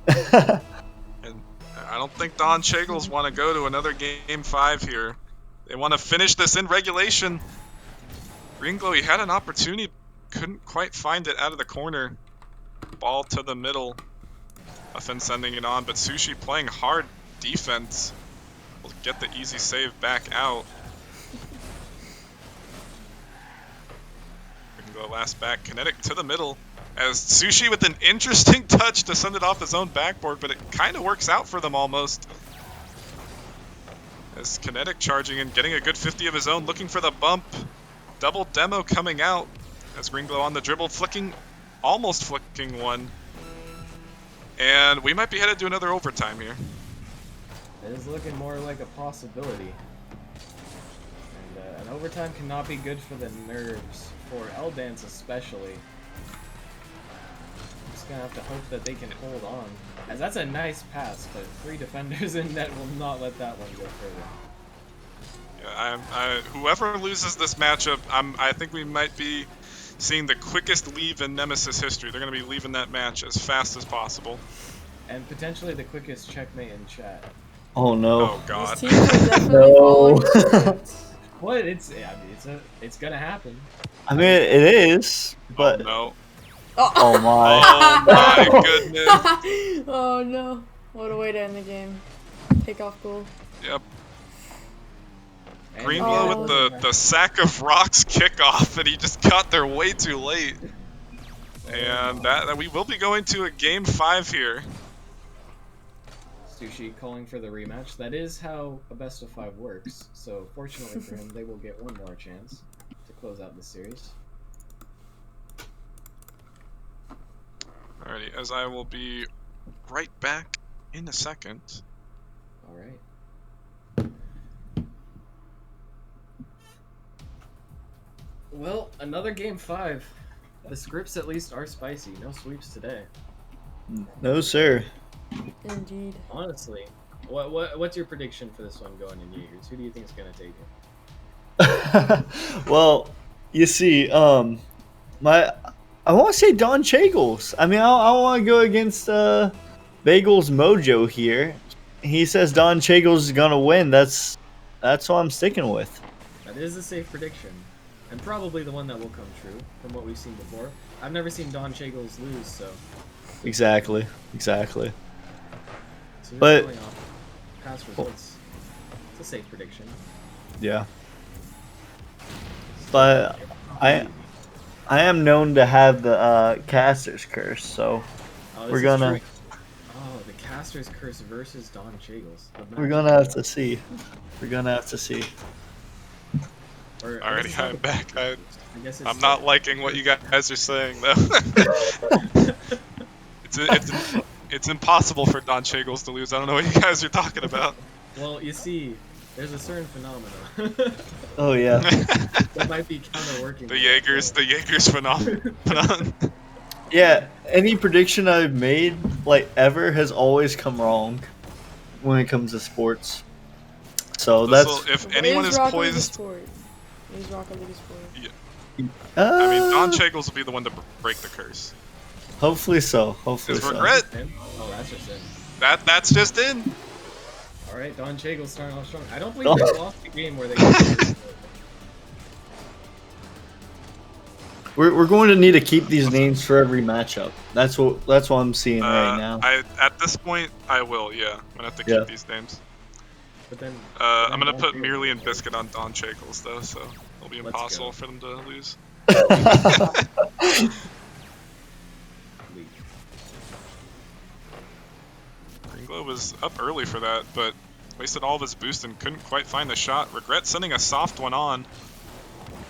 And I don't think Don Cheagles want to go to another Game 5 here. They want to finish this in regulation. Green Glow, he had an opportunity, couldn't quite find it out of the corner. Ball to the middle. Muffin sending it on, but Sushi playing hard defense will get the easy save back out. Green Glow last back, Kinetic to the middle. As Sushi with an interesting touch to send it off his own backboard, but it kind of works out for them almost. As Kinetic charging in, getting a good 50 of his own, looking for the bump. Double demo coming out. As Green Glow on the dribble, almost flicking one. And we might be headed to another overtime here. It is looking more like a possibility. And an overtime cannot be good for the nerves, for L-Dance especially. Just gonna have to hope that they can hold on. As that's a nice pass, but 3 defenders in net will not let that one go further. Yeah, whoever loses this matchup, I think we might be seeing the quickest leave in Nemesis history. They're going to be leaving that match as fast as possible. And potentially the quickest checkmate in chat. Oh no. Oh god. These teams are definitely following the script. What? It's gonna happen. I mean, it is, but Oh no. oh my. Oh my goodness. Oh no. What a way to end the game. Take off goal. Yep. And Green Oh. Glow with the sack of rocks kickoff, and he just got there way too late. And that we will be going to a Game 5 here. Sushi calling for the rematch. That is how a best of 5 works. So fortunately for him, they will get one more chance to close out the series. Alrighty, as I will be right back in a second. All right. Well, another game 5. The scripts at least are spicy. No sweeps today. No, sir. Indeed. Honestly, what's your prediction for this one going in Jaegers? Who do you think is gonna take it? Well, you see, my I want to say Don Chagles. I mean, I want to go against Bagel's Mojo here. He says Don Chagles is gonna win. That's what I'm sticking with. That is a safe prediction, and probably the one that will come true from what we've seen before. I've never seen Don Chagles lose, so Exactly. so just But going off past results, it's a safe prediction. yeah, but I am known to have the caster's curse, so Oh, we're this is gonna true. Oh, the Caster's Curse versus Don Chagles. The we're matchup. gonna have to see. We're gonna have to see. Or, I guess Alrighty, it's not I'm the back. Caster's Curse. I guess it's I'm not liking what you guys are saying though. It's impossible for Don Chagles to lose. I don't know what you guys are talking about. Well, you see, there's a certain phenomenon Oh yeah. that might be counter-working. The Jaegers phenomenon. Yeah, any prediction I've made, like ever, has always come wrong when it comes to sports. So that's If But anyone is is Rocket League a poised, sport? Is Rocket League a sport? yeah, I mean, Don uh, Chagles will be the one to break the curse. hopefully so. Hopefully Is so. regret Oh, that's just in. that's just in. All right, Don Chagles starting off strong. I don't believe Oh. they've lost a game where they got this. We're going to need to keep these names for every matchup. That's what I'm seeing right now. At this point I will. Yeah, I'm gonna have to Yeah. keep these names. But then I'm gonna Don put Chagles Merely and is Biscuit on Don Chagles though, so it'll be Let's impossible go. for them to lose. League. Green Glow was up early for that, but wasted all of his boost and couldn't quite find the shot. Regret sending a soft one on.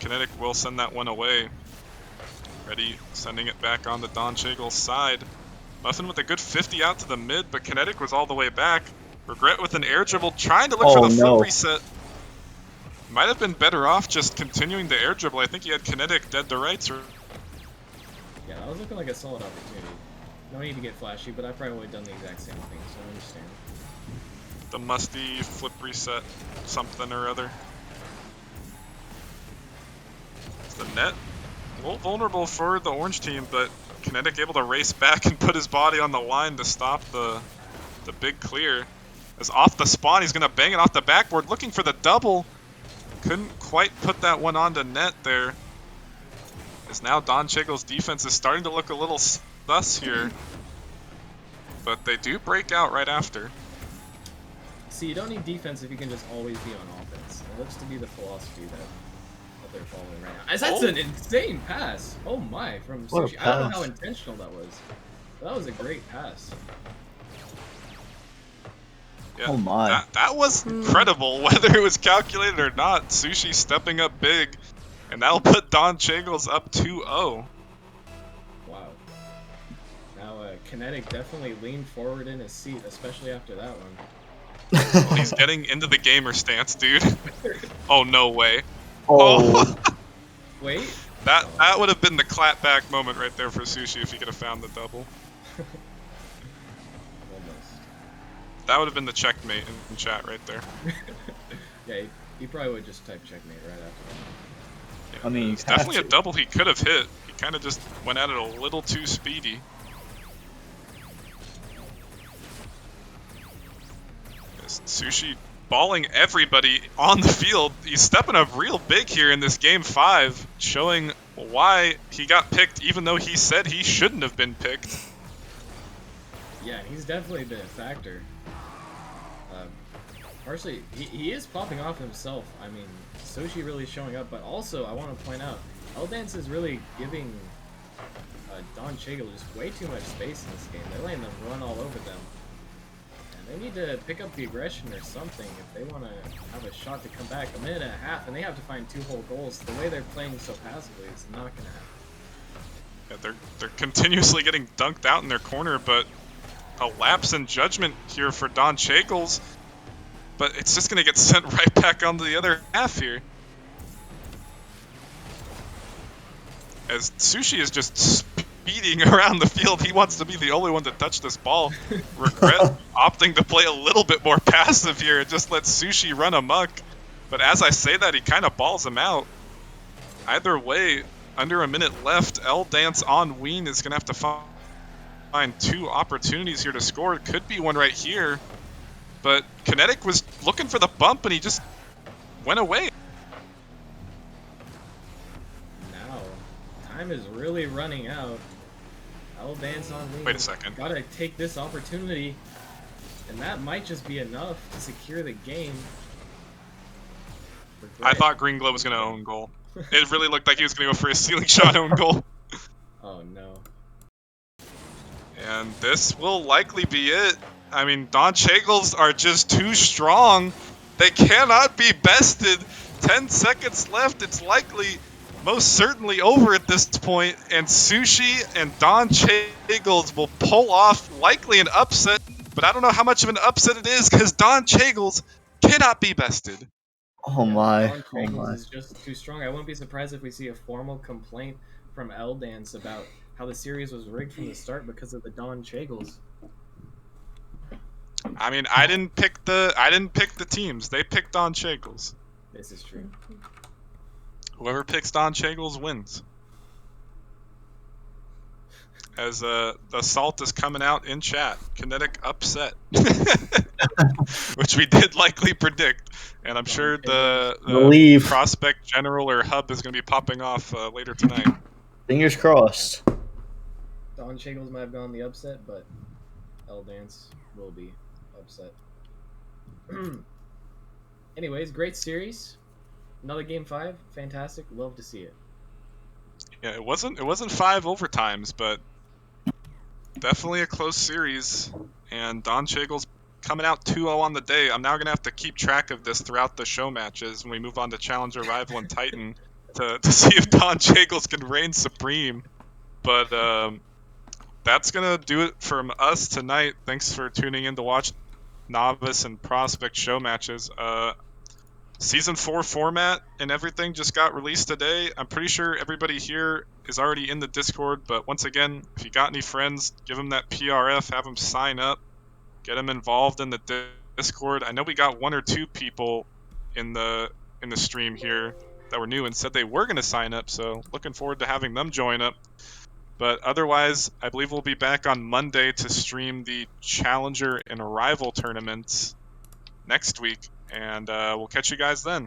Kinetic will send that one away. Ready, sending it back on the Don Chagles side. Muffin with a good 50 out to the mid, but Kinetic was all the way back. Regret with an air dribble, trying to look for Oh, the flip no. reset. Might have been better off just continuing the air dribble. I think he had Kinetic dead to rights. Yeah, that was looking like a solid opportunity. No need to get flashy, but I probably would have done the exact same thing, so I understand. The musty flip reset something or other. It's the net. A little vulnerable for the orange team, but Kinetic able to race back and put his body on the line to stop the big clear. As off the spawn, he's gonna bang it off the backboard, looking for the double. Couldn't quite put that one onto net there. As now Don Chagles' defense is starting to look a little sus here. But they do break out right after. See, you don't need defense if you can just always be on offense. It looks to be the philosophy that they're following right now. As that's an insane pass! Oh my, from What a Sushi. I don't know pass. how intentional that was. But that was a great pass. Yeah, Oh my. That was incredible, whether it was calculated or not. Sushi stepping up big, and that'll put Don Chagles up 2-0. Wow. Now, Kinetic definitely leaned forward in his seat, especially after that one. Well, he's getting into the gamer stance, dude. Oh, no way. Oh. Wait. That would have been the clapback moment right there for Sushi if he could have found the double. Almost. That would have been the checkmate in chat right there. Yeah, he probably would just type checkmate right after that. Yeah, I mean, it's definitely a double he could have hit. He kind of just went at it a little too speedy. Sushi balling everybody on the field. He's stepping up real big here in this game 5, showing why he got picked even though he said he shouldn't have been picked. Yeah, he's definitely been a factor. Partially, he is popping off himself. I mean, Soshi really showing up, but also I want to point out, L-Dance is really giving Don Chagles just way too much space in this game. They're letting them run all over them. And they need to pick up the aggression or something if they want to have a shot to come back. A minute and a half, and they have to find 2 whole goals. The way they're playing so passively, it's not going to happen. Yeah, they're continuously getting dunked out in their corner, but a lapse in judgment here for Don Chagles. But it's just going to get sent right back onto the other half here. as Sushi is just speeding around the field. He wants to be the only one to touch this ball. Regret opting to play a little bit more passive here and just let Sushi run amok. But as I say that, he kind of balls him out. Either way, under a minute left, L Dance on Ween is going to have to find 2 opportunities here to score. It could be one right here. But Kinetic was looking for the bump and he just went away. Now, time is really running out. L Dance on Ween. Wait a second. Gotta take this opportunity. And that might just be enough to secure the game. I thought Green Glow was going to own goal. It really looked like he was going to go for a ceiling shot own goal. Oh no. And this will likely be it. I mean, Don Chagles are just too strong. They cannot be bested. 10 seconds left. It's likely, most certainly over at this point. And Sushi and Don Chagles will pull off likely an upset. But I don't know how much of an upset it is because Don Chagles cannot be bested. Oh Yeah, my! Don Oh Chagles my! is just too strong. I wouldn't be surprised if we see a formal complaint from L Dance about how the series was rigged from the start because of the Don Chagles. I mean, I didn't pick the teams. They picked Don Chagles. This is true. Whoever picks Don Chagles wins. As the salt is coming out in chat. Kinetic upset. Which we did likely predict. And I'm Don sure Chagles. the Believe. prospect general or hub is going to be popping off later tonight. Fingers crossed. Don Chagles might have gone the upset, but L Dance will be upset. Anyways, great series. Another game 5, fantastic. Love to see it. Yeah, it wasn't 5 overtimes, but definitely a close series. And Don Chagles coming out 2-0 on the day. I'm now going to have to keep track of this throughout the show matches when we move on to Challenger, Rival, and Titan to see if Don Chagles can reign supreme. But that's going to do it from us tonight. Thanks for tuning in to watch Novice and Prospect show matches. Season 4 format and everything just got released today. I'm pretty sure everybody here is already in the Discord, but once again, if you got any friends, give them that PRF, have them sign up, get them involved in the Discord. I know we got 1 or 2 people in the stream here that were new and said they were going to sign up, so looking forward to having them join up. But otherwise, I believe we'll be back on Monday to stream the Challenger and Rival tournaments next week, and we'll catch you guys then.